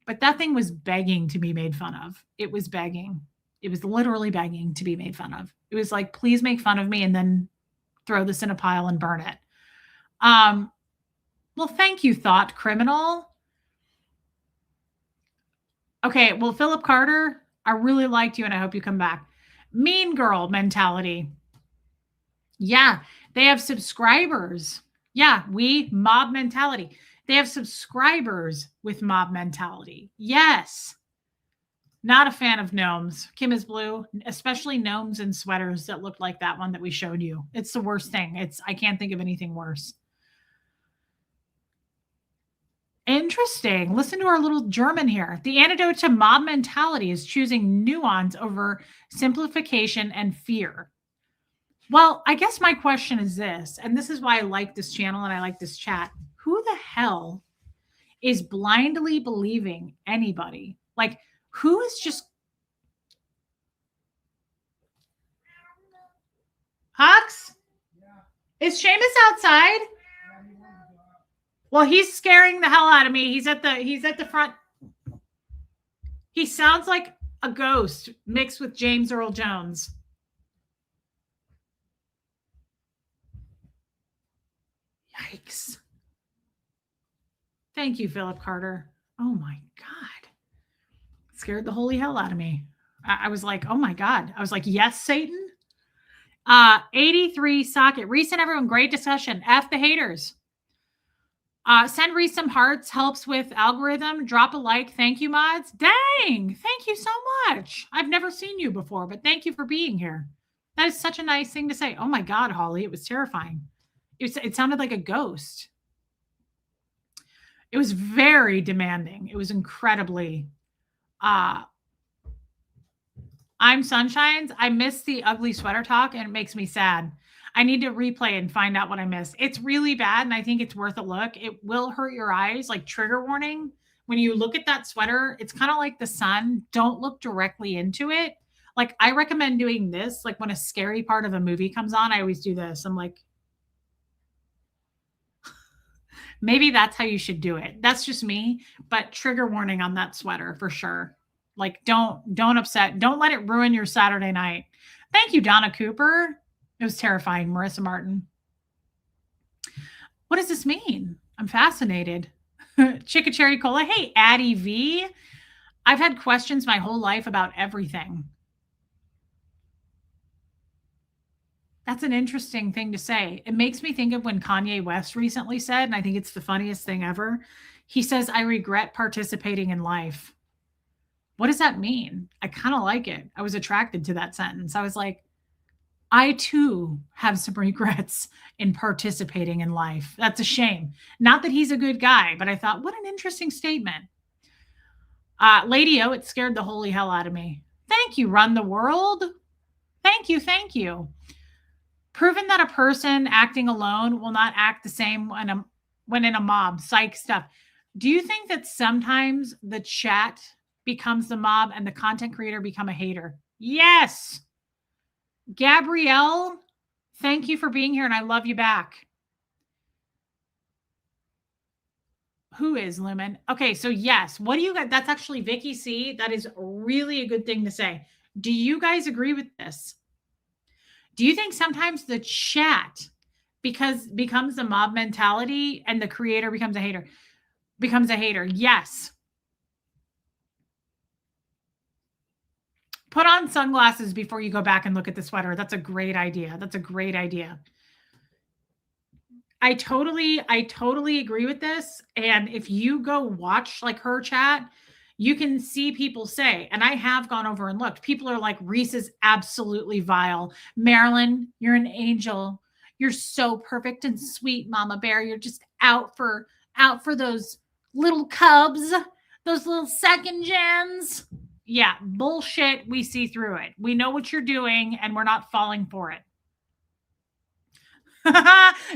but that thing was begging to be made fun of. It was begging. It was literally begging to be made fun of. It was like, please make fun of me and then throw this in a pile and burn it. Well, thank you, Thought Criminal. Okay, well, Philip Carter, I really liked you and I hope you come back. Mean girl mentality. Yeah, they have subscribers. Yeah, we mob mentality. They have subscribers with mob mentality. Yes. Not a fan of gnomes. Kim is blue, especially gnomes and sweaters that look like that one that we showed you. It's the worst thing. I can't think of anything worse. Interesting. Listen to our little German here. The antidote to mob mentality is choosing nuance over simplification and fear. Well, I guess my question is this, and this is why I like this channel and I like this chat. Who the hell is blindly believing anybody? Like, who is just Hux? Is Seamus outside? Well, he's scaring the hell out of me. He's at the front. He sounds like a ghost mixed with James Earl Jones. Yikes. Thank you, Philip Carter. Oh my God. Scared the holy hell out of me. I was like, oh my God. I was like, yes, Satan. 83 socket. Recent everyone. Great discussion. F the haters. Send Reese some hearts. Helps with algorithm. Drop a like. Thank you, mods. Dang. Thank you so much. I've never seen you before, but thank you for being here. That is such a nice thing to say. Oh my God, Holly. It was terrifying. It sounded like a ghost. It was very demanding. It was incredibly. I'm Sunshines. I miss the ugly sweater talk and it makes me sad. I need to replay and find out what I missed. It's really bad and I think it's worth a look. It will hurt your eyes, like trigger warning. When you look at that sweater, it's kind of like the sun. Don't look directly into it. Like I recommend doing this. Like when a scary part of a movie comes on, I always do this. I'm like, maybe that's how you should do it. That's just me, but trigger warning on that sweater for sure. Like don't upset. Don't let it ruin your Saturday night. Thank you, Donna Cooper. It was terrifying. Marissa Martin. What does this mean? I'm fascinated. Chicka Cherry Cola. Hey, Addie V. I've had questions my whole life about everything. That's an interesting thing to say. It makes me think of when Kanye West recently said, and I think it's the funniest thing ever. He says, I regret participating in life. What does that mean? I kind of like it. I was attracted to that sentence. I was like, I too have some regrets in participating in life. That's a shame. Not that he's a good guy, but I thought, what an interesting statement. Lady O, it scared the holy hell out of me. Thank you, Run the World. Thank you. Thank you. Proven that a person acting alone will not act the same when in a mob. Psych stuff. Do you think that sometimes the chat becomes the mob and the content creator become a hater? Yes. Gabrielle, thank you for being here and I love you back. Who is Lumen? Okay, so yes. What do you guys? That's actually Vicky C. That is really a good thing to say. Do you guys agree with this? Do you think sometimes the chat becomes the mob mentality and the creator becomes a hater? Yes. Put on sunglasses before you go back and look at the sweater. That's a great idea. I totally agree with this. And if you go watch like her chat, you can see people say, and I have gone over and looked, people are like, Reese is absolutely vile. Marilyn, you're an angel. You're so perfect and sweet, Mama Bear. You're just out for those little cubs Those little second gens. Yeah, bullshit. We see through it. We know what you're doing and we're not falling for it.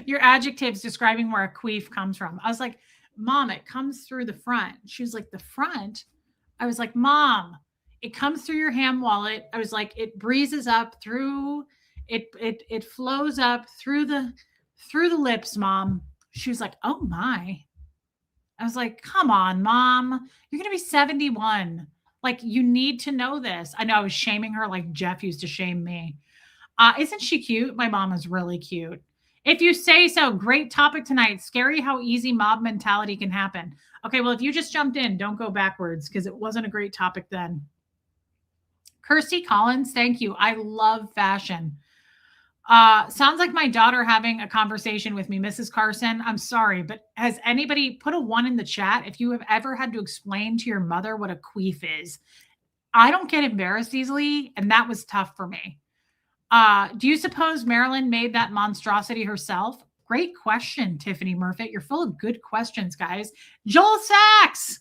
Your adjectives describing where a queef comes from. I was like, Mom, it comes through the front. She was like, the front? I was like, Mom, it comes through your ham wallet. I was like, it breezes up through it flows up through the lips, Mom. She was like, oh my. I was like, come on, Mom. You're gonna be 71. Like, you need to know this. I know I was shaming her like Jeff used to shame me. Isn't she cute? My mom is really cute. If you say so, great topic tonight. Scary how easy mob mentality can happen. Okay, well, if you just jumped in, don't go backwards because it wasn't a great topic then. Kirsty Collins, thank you. I love fashion. Sounds like my daughter having a conversation with me, Mrs. Carson. I'm sorry, but has anybody put a 1 in the chat if you have ever had to explain to your mother what a queef is? I don't get embarrassed easily, and that was tough for me. Do you suppose Marilyn made that monstrosity herself? Great question, Tiffany Murphy. You're full of good questions, guys. Joel Sachs.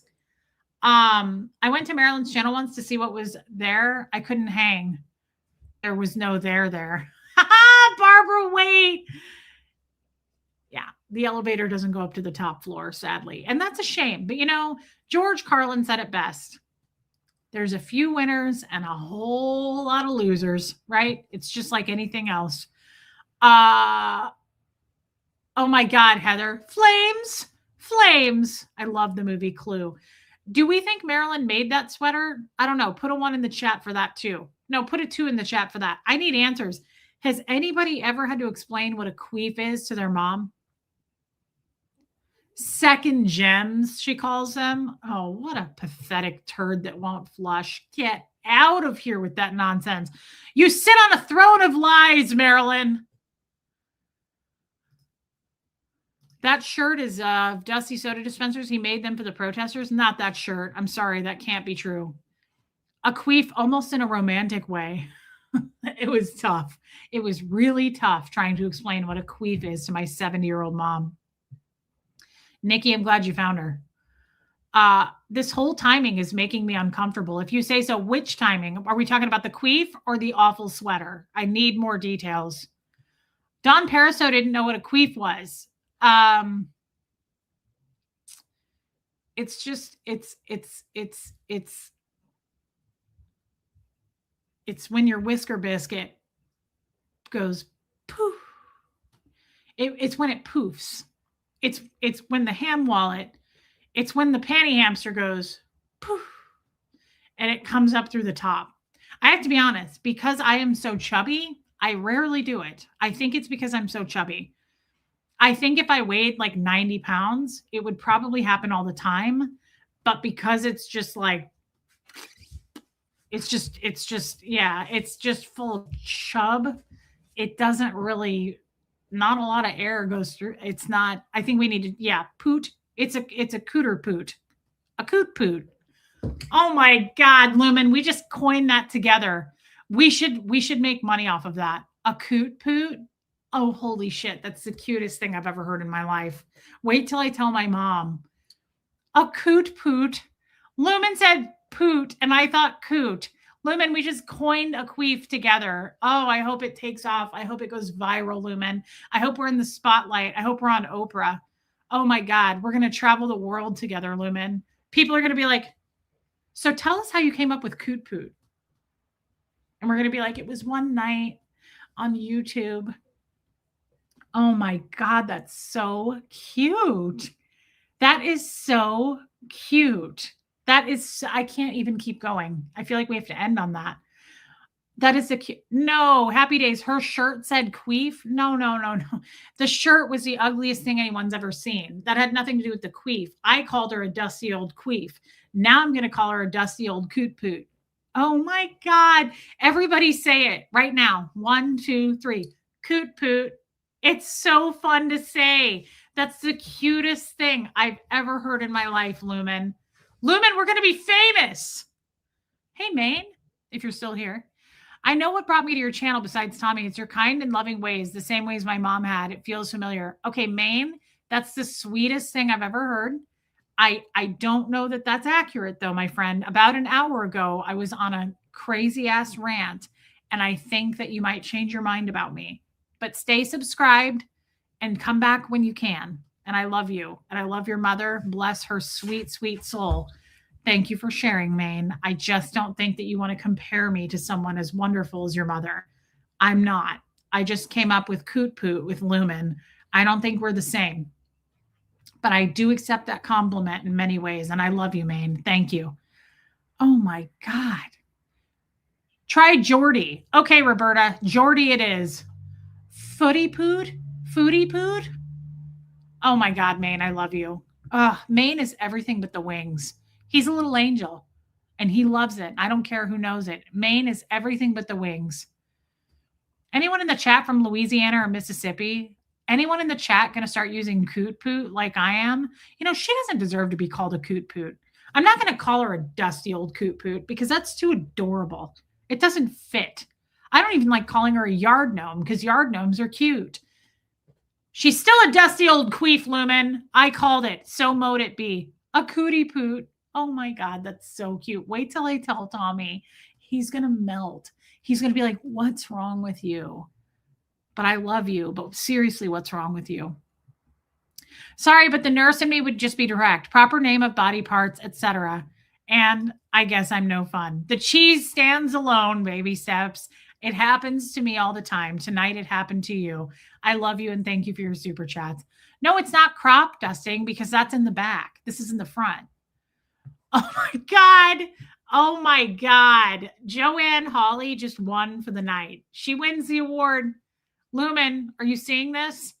I went to Marilyn's channel once to see what was there. I couldn't hang. There was no there. Barbara, wait. Yeah, the elevator doesn't go up to the top floor, sadly. And that's a shame. But, George Carlin said it best. There's a few winners and a whole lot of losers, right? It's just like anything else. Oh my God, Heather. Flames. I love the movie Clue. Do we think Marilyn made that sweater? I don't know. Put a 1 in the chat for that too. No, put a 2 in the chat for that. I need answers. Has anybody ever had to explain what a queef is to their mom? Second gems, she calls them. Oh, what a pathetic turd that won't flush. Get out of here with that nonsense. You sit on a throne of lies, Marilyn. That shirt is Dusty Soda Dispensers. He made them for the protesters. Not that shirt. I'm sorry. That can't be true. A queef almost in a romantic way. It was tough. It was really tough trying to explain what a queef is to my 70-year-old mom. Nikki, I'm glad you found her. This whole timing is making me uncomfortable. If you say so, which timing? Are we talking about the queef or the awful sweater? I need more details. Don Paraso didn't know what a queef was. It's when your whisker biscuit goes poof. It's when it poofs. It's when the ham wallet, it's when the panty hamster goes poof and it comes up through the top. I have to be honest, because I am so chubby, I rarely do it. I think it's because I'm so chubby. I think if I weighed like 90 pounds, it would probably happen all the time. But because it's just like, it's just full of chub. It doesn't really, not a lot of air goes through. It's not, I think we need to, poot. It's a cooter poot. A coot poot. Oh my God, Lumen, we just coined that together. We should make money off of that. A coot poot. Oh, holy shit. That's the cutest thing I've ever heard in my life. Wait till I tell my mom. A coot poot. Lumen said poot, and I thought coot. Lumen, we just coined a queef together. Oh, I hope it takes off. I hope it goes viral, Lumen. I hope we're in the spotlight. I hope we're on Oprah. Oh my God, we're going to travel the world together, Lumen. People are going to be like, so tell us how you came up with coot poot. And we're going to be like, it was one night on YouTube. Oh my God, that's so cute. That is so cute. That is, I can't even keep going. I feel like we have to end on that. That is no, Happy Days. Her shirt said queef. No. The shirt was the ugliest thing anyone's ever seen. That had nothing to do with the queef. I called her a dusty old queef. Now I'm going to call her a dusty old coot poot. Oh my God. Everybody say it right now. 1, 2, 3. Coot poot. It's so fun to say. That's the cutest thing I've ever heard in my life, Lumen. Lumen, we're going to be famous. Hey, Maine, if you're still here. I know what brought me to your channel besides Tommy. It's your kind and loving ways, the same ways my mom had. It feels familiar. Okay, Maine, that's the sweetest thing I've ever heard. I don't know that that's accurate though, my friend. About an hour ago, I was on a crazy ass rant, and I think that you might change your mind about me. But stay subscribed and come back when you can. And I love you. And I love your mother. Bless her sweet, sweet soul. Thank you for sharing, Maine. I just don't think that you want to compare me to someone as wonderful as your mother. I'm not. I just came up with Coot Poot with Lumen. I don't think we're the same. But I do accept that compliment in many ways. And I love you, Maine. Thank you. Oh my God. Try Jordy. Okay, Roberta. Jordy it is. Footy Poot? Foodie Poot? Oh my God, Maine. I love you. Maine is everything but the wings. He's a little angel and he loves it. I don't care who knows it. Maine is everything but the wings. Anyone in the chat from Louisiana or Mississippi? Anyone in the chat going to start using Coot Poot like I am? You know, she doesn't deserve to be called a Coot Poot. I'm not going to call her a dusty old Coot Poot because that's too adorable. It doesn't fit. I don't even like calling her a yard gnome because yard gnomes are cute. She's still a dusty old queef, Lumen. I called it. So mote it be. A cootie poot. Oh my God, that's so cute. Wait till I tell Tommy. He's going to melt. He's going to be like, what's wrong with you? But I love you. But seriously, what's wrong with you? Sorry, but the nurse in me would just be direct. Proper name of body parts, etc. And I guess I'm no fun. The cheese stands alone, baby steps. It happens to me all the time. Tonight it happened to you. I love you and thank you for your super chats. No, it's not crop dusting because that's in the back. This is in the front. Oh my God. Oh my God. Joanne Hawley just won for the night. She wins the award. Lumen, are you seeing this?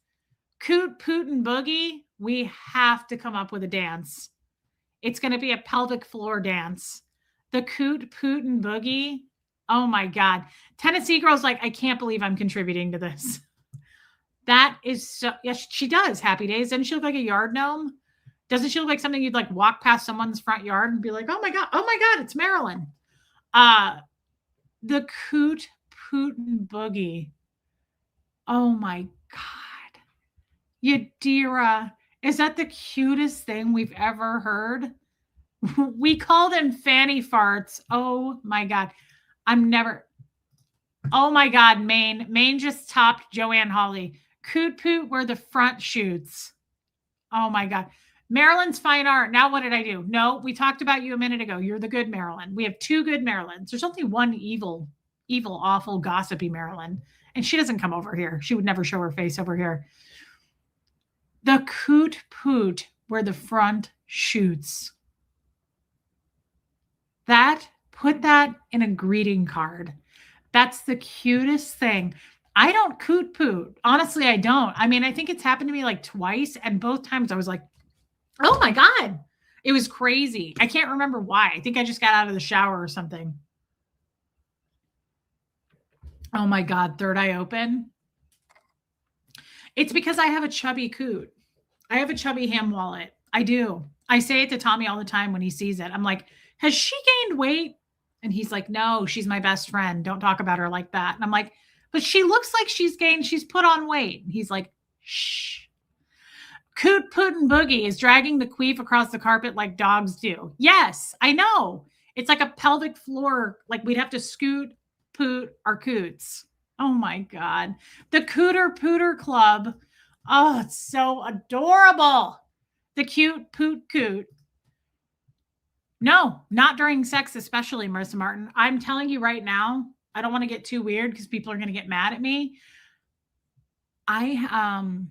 Coot, Poot, and Boogie. We have to come up with a dance. It's going to be a pelvic floor dance. The Coot, Poot, and Boogie. Oh my God. Tennessee Girl's like, I can't believe I'm contributing to this. That is so, yes, she does. Happy Days. Doesn't she look like a yard gnome? Doesn't she look like something you'd like walk past someone's front yard and be like, oh my God, it's Marilyn. The Coot, Poot, and Boogie. Oh my God. Yadira, is that the cutest thing we've ever heard? We call them fanny farts. Oh my God. Oh my God, Maine. Maine just topped Joanne Hawley. Coot Poot where the front shoots. Oh my God. Marilyn's fine art. Now what did I do? No, we talked about you a minute ago. You're the good Marilyn. We have two good Marilyns. There's only one evil, awful, gossipy Marilyn. And she doesn't come over here. She would never show her face over here. The Coot Poot where the front shoots. Put that in a greeting card. That's the cutest thing. I don't Coot Poot. Honestly, I don't. I mean, I think it's happened to me like twice. And both times I was like, oh my God. It was crazy. I can't remember why. I think I just got out of the shower or something. Oh my God. Third eye open. It's because I have a chubby coot. I have a chubby ham wallet. I do. I say it to Tommy all the time when he sees it. I'm like, has she gained weight? And he's like, no, she's my best friend. Don't talk about her like that. And I'm like, but she looks like she's put on weight. And he's like, shh. Coot, Poot, and Boogie is dragging the queef across the carpet like dogs do. Yes, I know. It's like a pelvic floor. Like we'd have to scoot, poot our coots. Oh my God. The Cooter Pooter Club. Oh, it's so adorable. The cute poot coot. No, not during sex, especially, Marissa Martin. I'm telling you right now, I don't want to get too weird because people are going to get mad at me. I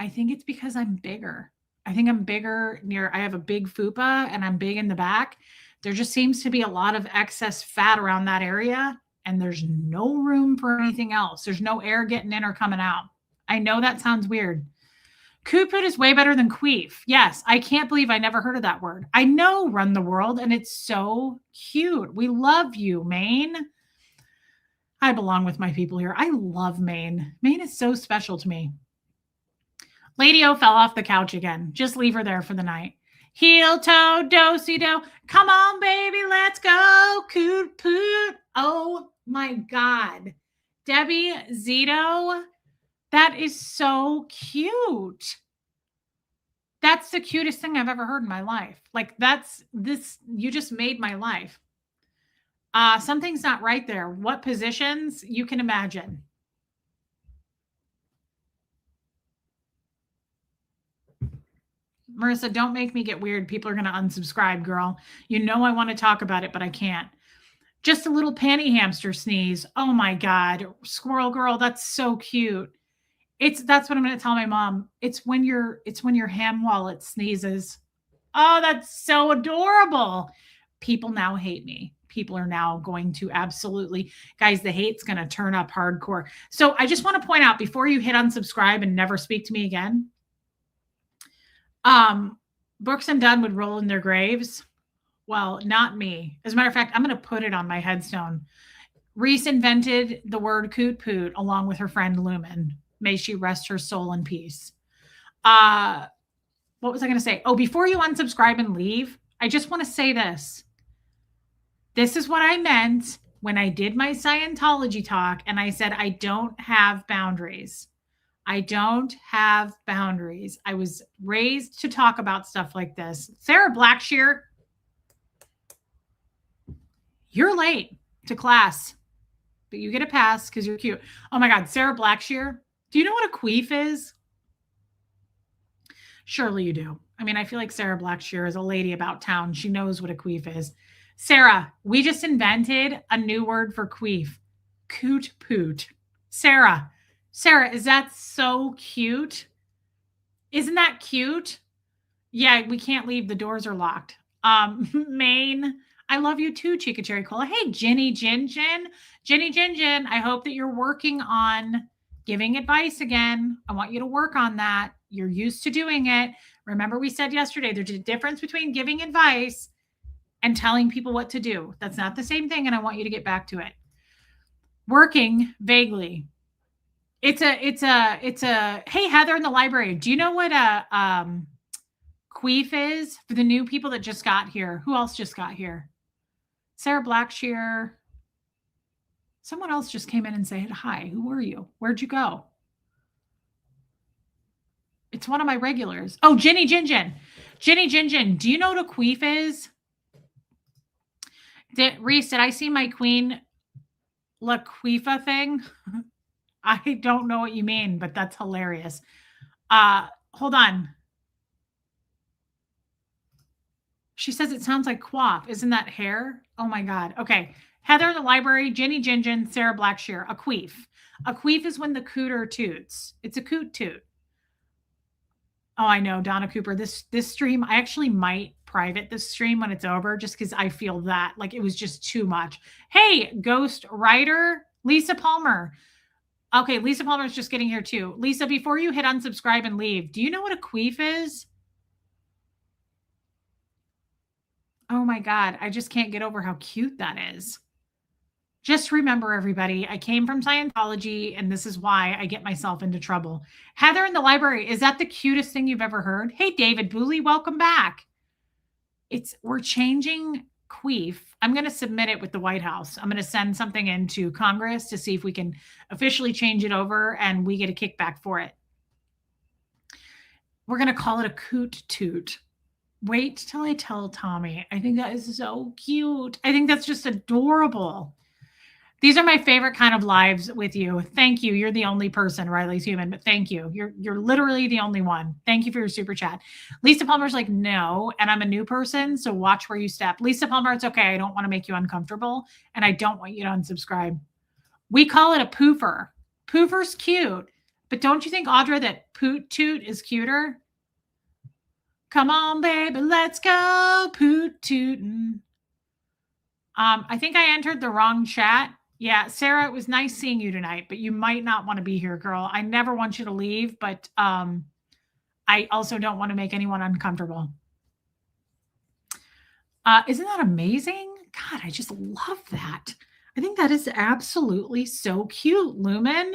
think it's because I'm bigger. I think I'm bigger I have a big fupa and I'm big in the back. There just seems to be a lot of excess fat around that area and there's no room for anything else. There's no air getting in or coming out. I know that sounds weird. Coot Poot is way better than queef. Yes, I can't believe I never heard of that word. I know Run the World, and it's so cute. We love you, Maine. I belong with my people here. I love Maine. Maine is so special to me. Lady O fell off the couch again. Just leave her there for the night. Heel toe, do-si-do. Come on, baby, let's go. Coot Poot. Oh, my God. Debbie Zito. That is so cute. That's the cutest thing I've ever heard in my life. Like you just made my life. Something's not right there. What positions? You can imagine. Marissa, don't make me get weird. People are going to unsubscribe, girl. You know I want to talk about it, but I can't. Just a little panty hamster sneeze. Oh my God. Squirrel girl, that's so cute. That's what I'm going to tell my mom. It's when your ham wallet sneezes. Oh, that's so adorable. People now hate me. People are now going to absolutely, guys, the hate's going to turn up hardcore. So I just want to point out before you hit unsubscribe and never speak to me again, Brooks and Dunn would roll in their graves. Well, not me. As a matter of fact, I'm going to put it on my headstone. Reese invented the word coot poot along with her friend Lumen. May she rest her soul in peace. What was I going to say? Oh, before you unsubscribe and leave, I just want to say this. This is what I meant when I did my Scientology talk and I said, I don't have boundaries. I don't have boundaries. I was raised to talk about stuff like this. Sarah Blackshear, you're late to class, but you get a pass because you're cute. Oh my God, Sarah Blackshear, do you know what a queef is? Surely you do. I mean, I feel like Sarah Blackshear is a lady about town. She knows what a queef is. Sarah, we just invented a new word for queef. Coot poot. Sarah, is that so cute? Isn't that cute? Yeah, we can't leave. The doors are locked. Maine, I love you too, Chica Cherry Cola. Hey, Jenny Jin Jin. Jenny Jin Jin, I hope that you're working on giving advice again. I want you to work on that. You're used to doing it. Remember, we said yesterday, there's a difference between giving advice and telling people what to do. That's not the same thing, and I want you to get back to it. Working vaguely. It's a hey, Heather in the library. Do you know what a queef is for the new people that just got here? Who else just got here? Sarah Blackshear. Someone else just came in and said hi. Who were you? Where'd you go? It's one of my regulars. Oh, Jenny Jin Jin. Jenny Jin Jin. Do you know what a queef is? Reese, did I see my Queen Laquifa thing? I don't know what you mean, but that's hilarious. Hold on. She says it sounds like quaff. Isn't that hair? Oh my God. Okay. Heather in the library, Jenny Jin Jin, Sarah Blackshear, a queef. A queef is when the cooter toots. It's a coot toot. Oh, I know, Donna Cooper. This stream, I actually might private this stream when it's over just because I feel that like it was just too much. Hey, Ghost Writer, Lisa Palmer. Okay, Lisa Palmer is just getting here too. Lisa, before you hit unsubscribe and leave, do you know what a queef is? Oh my God, I just can't get over how cute that is. Just remember, everybody, I came from Scientology, and this is why I get myself into trouble. Heather in the library, is that the cutest thing you've ever heard? Hey, David Booley, welcome back. We're changing queef. I'm going to submit it with the White House. I'm going to send something into Congress to see if we can officially change it over and we get a kickback for it. We're going to call it a coot toot. Wait till I tell Tommy. I think that is so cute. I think that's just adorable. These are my favorite kind of lives with you. Thank you. You're the only person. Riley's human, but thank you. You're literally the only one. Thank you for your super chat. Lisa Palmer's like, no, and I'm a new person, so watch where you step. Lisa Palmer, it's okay. I don't want to make you uncomfortable, and I don't want you to unsubscribe. We call it a poofer. Poofer's cute, but don't you think, Audra, that poot toot is cuter? Come on, baby, let's go poot tootin'. I think I entered the wrong chat. Yeah, Sarah, it was nice seeing you tonight, but you might not want to be here, girl. I never want you to leave, but I also don't want to make anyone uncomfortable. Isn't that amazing? God, I just love that. I think that is absolutely so cute, Lumen.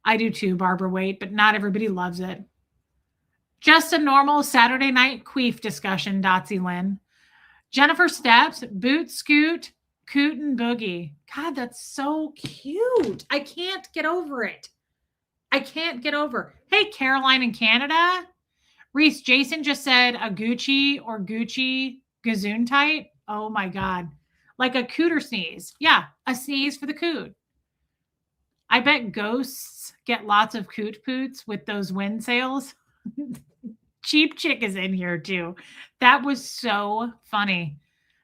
I do too, Barbara Waite, but not everybody loves it. Just a normal Saturday night queef discussion, Dotsy Lynn. Jennifer Steps, Boot Scoot, Coot and Boogie. God, that's so cute. I can't get over it. I can't get over. Hey, Caroline in Canada. Reese, Jason just said a Gucci or Gucci gazoon tight. Oh my God. Like a cooter sneeze. Yeah, a sneeze for the coot. I bet ghosts get lots of coot poots with those wind sails. Cheap Chick is in here too. That was so funny.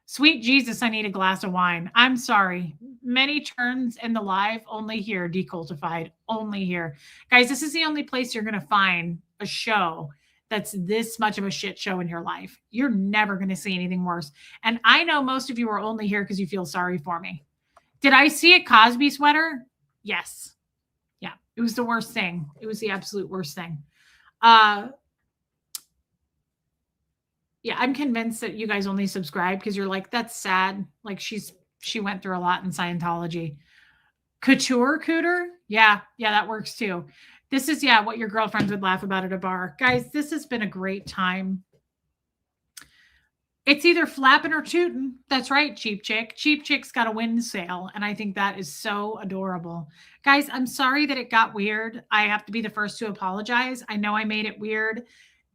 Sweet Jesus, I need a glass of wine. I'm sorry. Many turns in the live, only here, Decultified, only here. Guys, this is the only place you're going to find a show that's this much of a shit show in your life. You're never going to see anything worse. And I know most of you are only here because you feel sorry for me. Did I see a Cosby sweater? Yes. Yeah. It was the worst thing. It was the absolute worst thing. Yeah, I'm convinced that you guys only subscribe because you're like, that's sad. Like she went through a lot in Scientology. Couture cooter? Yeah, that works too. This is what your girlfriends would laugh about at a bar. Guys, this has been a great time. It's either flapping or tooting. That's right, Cheap Chick. Cheap Chick's got a wind sail, and I think that is so adorable. Guys, I'm sorry that it got weird. I have to be the first to apologize. I know I made it weird.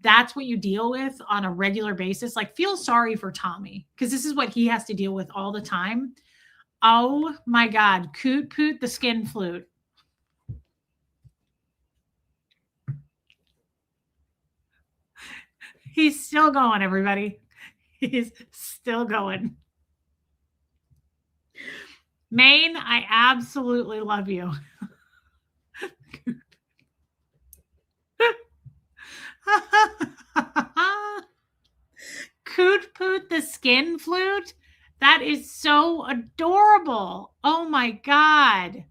That's what you deal with on a regular basis. Like, feel sorry for Tommy because this is what he has to deal with all the time. Oh my God. Coot Poot the skin flute. He's still going, everybody. He's still going. Maine, I absolutely love you. Coot Poot the skin flute? That is so adorable. Oh my God.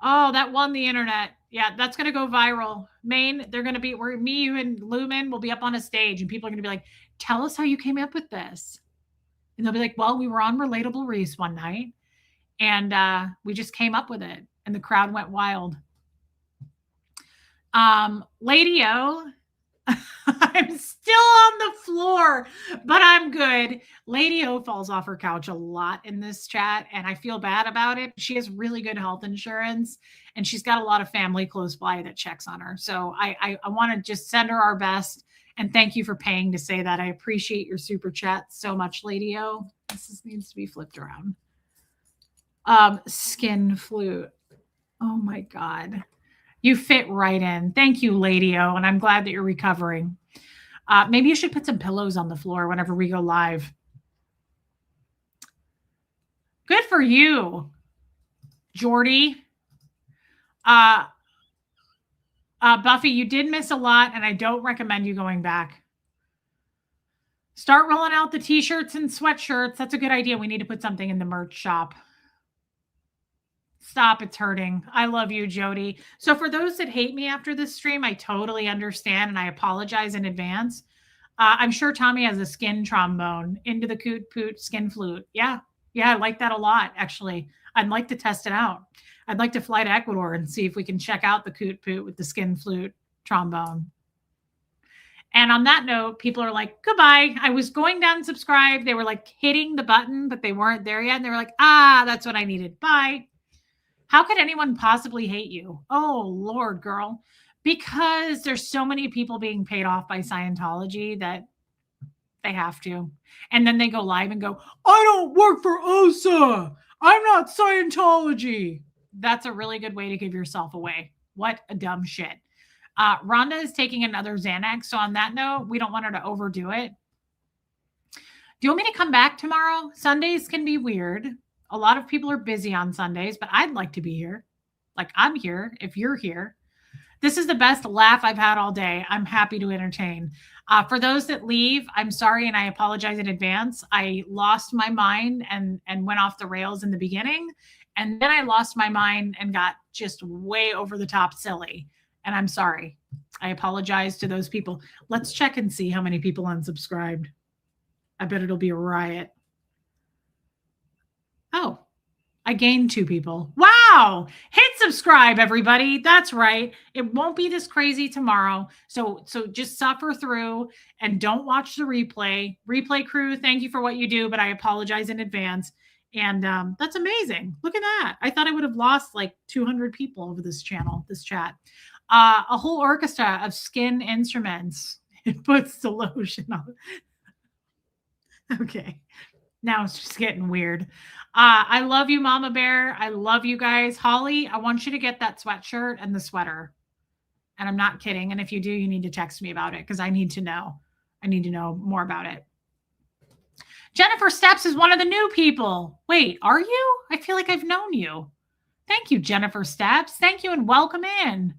Oh, that won the internet. Yeah, that's going to go viral. Maine, they're going to be, me, you, and Lumen will be up on a stage, and people are going to be like, tell us how you came up with this. And they'll be like, well, we were on Relatable Reese one night, and we just came up with it, and the crowd went wild. Lady O, I'm still on the floor, but I'm good. Lady O falls off her couch a lot in this chat, and I feel bad about it. She has really good health insurance, and she's got a lot of family close by that checks on her. So I want to just send her our best, and thank you for paying to say that. I appreciate your super chat so much, Lady O. This needs to be flipped around. Skin flute. Oh my God. You fit right in. Thank you, Lady O, and I'm glad that you're recovering. Maybe you should put some pillows on the floor whenever we go live. Good for you, Jordy. Buffy, you did miss a lot, and I don't recommend you going back. Start rolling out the t-shirts and sweatshirts. That's a good idea. We need to put something in the merch shop. Stop, it's hurting. I love you, Jody. So for those that hate me after this stream, I totally understand, and I apologize in advance. I'm sure Tommy has a skin trombone into the Coot Poot skin flute. Yeah, I like that a lot, actually. I'd like to test it out. I'd like to fly to Ecuador and see if we can check out the Coot Poot with the skin flute trombone. And on that note, people are like, goodbye. I was going down and subscribe. They were like hitting the button, but they weren't there yet. And they were like, that's what I needed. Bye. How could anyone possibly hate you? Oh, Lord, girl. Because there's so many people being paid off by Scientology that they have to. And then they go live and go, I don't work for OSA. I'm not Scientology. That's a really good way to give yourself away. What a dumb shit. Rhonda is taking another Xanax. So on that note, we don't want her to overdo it. Do you want me to come back tomorrow? Sundays can be weird. A lot of people are busy on Sundays, but I'd like to be here. Like, I'm here if you're here. This is the best laugh I've had all day. I'm happy to entertain. For those that leave, I'm sorry, and I apologize in advance. I lost my mind and went off the rails in the beginning, and then I lost my mind and got just way over the top silly, and I'm sorry. I apologize to those people. Let's check and see how many people unsubscribed. I bet it'll be a riot. Oh, I gained 2 people. Wow. Hit subscribe, everybody. That's right. It won't be this crazy tomorrow. So just suffer through and don't watch the replay. Replay crew, thank you for what you do, but I apologize in advance. And that's amazing. Look at that. I thought I would have lost like 200 people over this channel, this chat. A whole orchestra of skin instruments. It puts the lotion on. Okay. Now it's just getting weird. I love you, Mama Bear. I love you guys. Holly, I want you to get that sweatshirt and the sweater. And I'm not kidding. And if you do, you need to text me about it because I need to know. I need to know more about it. Jennifer Steps is one of the new people. Wait, are you? I feel like I've known you. Thank you, Jennifer Steps. Thank you and welcome in.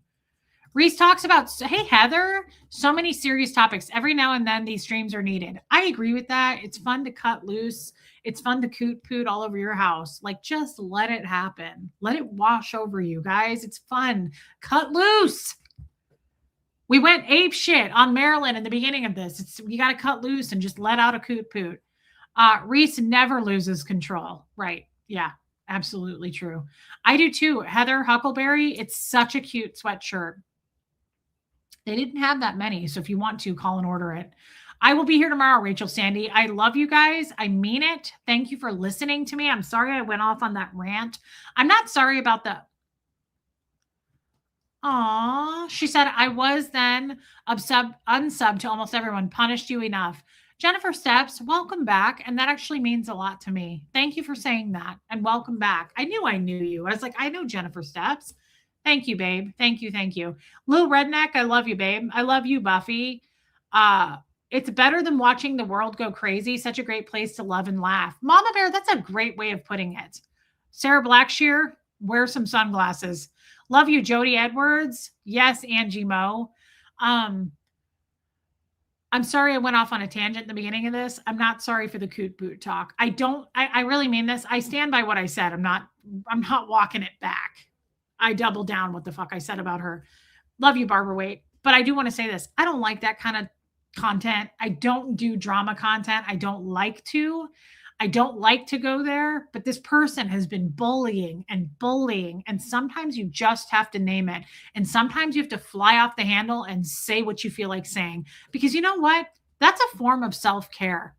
Reese talks about, hey, Heather, so many serious topics. Every now and then these streams are needed. I agree with that. It's fun to cut loose. It's fun to coot poot all over your house. Like, just let it happen. Let it wash over you, guys. It's fun. Cut loose. We went ape shit on Maryland in the beginning of this. You got to cut loose and just let out a coot poot. Reese never loses control. Right. Yeah, absolutely true. I do too. Heather Huckleberry, it's such a cute sweatshirt. They didn't have that many. So if you want to, call and order it. I will be here tomorrow, Rachel Sandy. I love you guys. I mean it. Thank you for listening to me. I'm sorry I went off on that rant. I'm not sorry about the... Aw, she said, I was then unsubbed to almost everyone. Punished you enough. Jennifer Steps, welcome back. And that actually means a lot to me. Thank you for saying that. And welcome back. I knew you. I was like, I know Jennifer Steps. Thank you, babe. Thank you. Thank you. Lil Redneck, I love you, babe. I love you, Buffy. It's better than watching the world go crazy. Such a great place to love and laugh. Mama Bear, that's a great way of putting it. Sarah Blackshear, wear some sunglasses. Love you, Jody Edwards. Yes, Angie Moe. I'm sorry I went off on a tangent in the beginning of this. I'm not sorry for the coot boot talk. I really mean this. I stand by what I said. I'm not walking it back. I double down what the fuck I said about her. Love you, Barbara Waite. But I do want to say this. I don't like that kind of content. I don't do drama content. I don't like to go there, but this person has been bullying. And sometimes you just have to name it. And sometimes you have to fly off the handle and say what you feel like saying, because you know what? That's a form of self-care.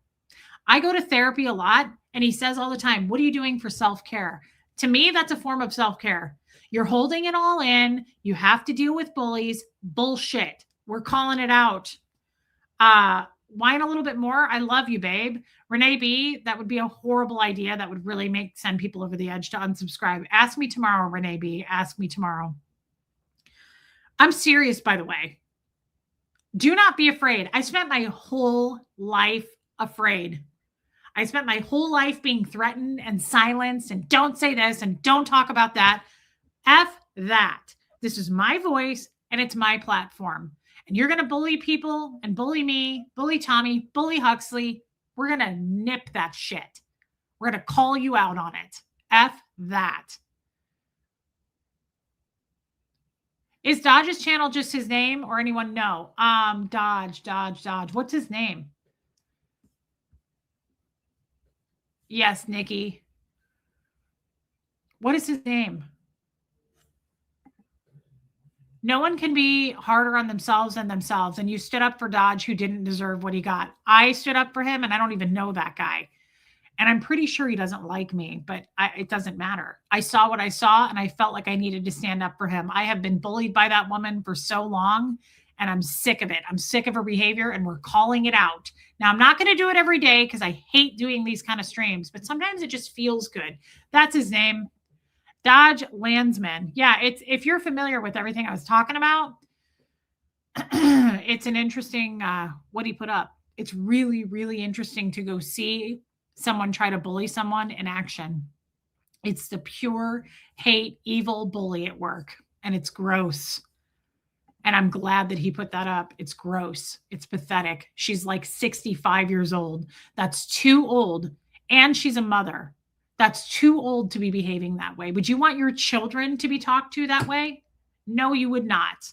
I go to therapy a lot, and he says all the time, what are you doing for self-care? To me, that's a form of self-care. You're holding it all in. You have to deal with bullies. Bullshit. We're calling it out. Whine a little bit more. I love you, babe. Renee B, that would be a horrible idea. That would really send people over the edge to unsubscribe. Ask me tomorrow, Renee B. Ask me tomorrow. I'm serious, by the way. Do not be afraid. I spent my whole life afraid. I spent my whole life being threatened and silenced and don't say this and don't talk about that. F that. This is my voice and it's my platform. And you're going to bully people and bully me, bully Tommy, bully Huxley. We're going to nip that shit. We're going to call you out on it. F that. Is Dodge's channel just his name or anyone know? Dodge. What's his name? Yes, Nikki. What is his name? No one can be harder on themselves than themselves. And you stood up for Dodge, who didn't deserve what he got. I stood up for him, and I don't even know that guy. And I'm pretty sure he doesn't like me, but it doesn't matter. I saw what I saw, and I felt like I needed to stand up for him. I have been bullied by that woman for so long, and I'm sick of it. I'm sick of her behavior, and we're calling it out. Now, I'm not going to do it every day because I hate doing these kind of streams, but sometimes it just feels good. That's his name. Dodge Landsman. Yeah, if you're familiar with everything I was talking about, it's an interesting what he put up. It's really, really interesting to go see someone try to bully someone in action. It's the pure hate, evil bully at work, and it's gross. And I'm glad that he put that up. It's gross. It's pathetic. She's like 65 years old. That's too old. And she's a mother. That's too old to be behaving that way. Would you want your children to be talked to that way? No, you would not.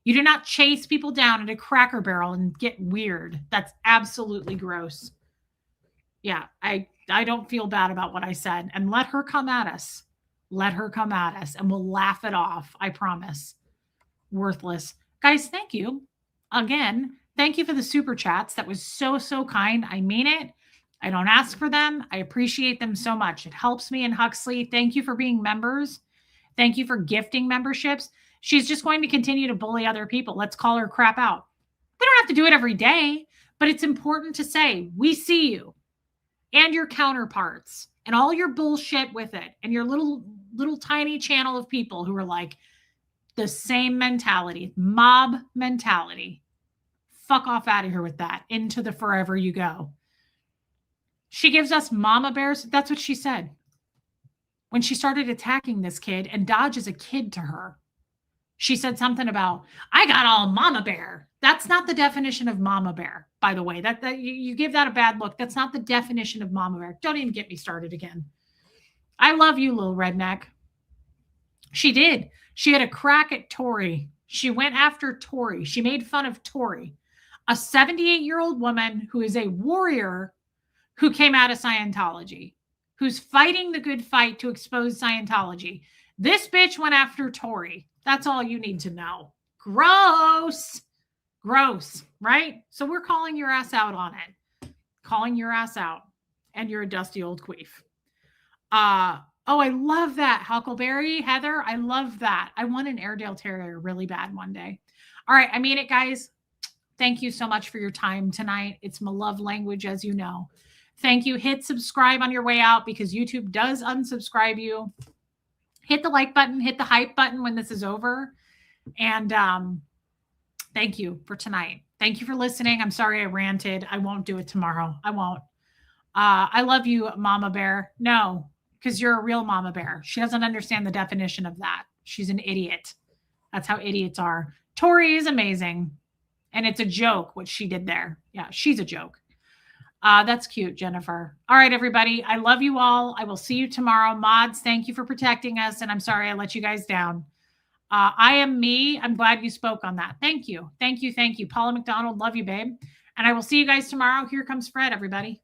You do not chase people down at a Cracker Barrel and get weird. That's absolutely gross. Yeah, I don't feel bad about what I said. And let her come at us. Let her come at us and we'll laugh it off. I promise. Worthless. Guys, thank you. Again, thank you for the super chats. That was so, so kind. I mean it. I don't ask for them. I appreciate them so much. It helps me. And Huxley, thank you for being members. Thank you for gifting memberships. She's just going to continue to bully other people. Let's call her crap out. We don't have to do it every day, but it's important to say, we see you and your counterparts and all your bullshit with it and your little tiny channel of people who are like the same mentality, mob mentality. Fuck off out of here with that. Into the forever you go. She gives us mama bears. That's what she said when she started attacking this kid, and Dodge is a kid to her. She said something about, I got all mama bear. That's not the definition of mama bear, by the way. That you give that a bad look. That's not the definition of mama bear. Don't even get me started again. I love you, little redneck. She did. She had a crack at Tori. She went after Tori. She made fun of Tori, a 78-year-old woman who is a warrior who came out of Scientology, who's fighting the good fight to expose Scientology. This bitch went after Tori. That's all you need to know. Gross. Gross, right? So we're calling your ass out on it. Calling your ass out. And you're a dusty old queef. Oh, I love that, Huckleberry, Heather. I love that. I want an Airedale Terrier really bad one day. All right, I mean it, guys. Thank you so much for your time tonight. It's my love language, as you know. Thank you. Hit subscribe on your way out because YouTube does unsubscribe you. Hit the like button, hit the hype button when this is over. And thank you for tonight. Thank you for listening. I'm sorry I ranted. I won't do it tomorrow. I won't. I love you, Mama Bear. No, because you're a real Mama Bear. She doesn't understand the definition of that. She's an idiot. That's how idiots are. Tori is amazing. And it's a joke what she did there. Yeah, she's a joke. That's cute, Jennifer. All right, everybody. I love you all. I will see you tomorrow. Mods, thank you for protecting us. And I'm sorry I let you guys down. I am me. I'm glad you spoke on that. Thank you. Thank you. Thank you. Paula McDonald, love you, babe. And I will see you guys tomorrow. Here comes Fred, everybody.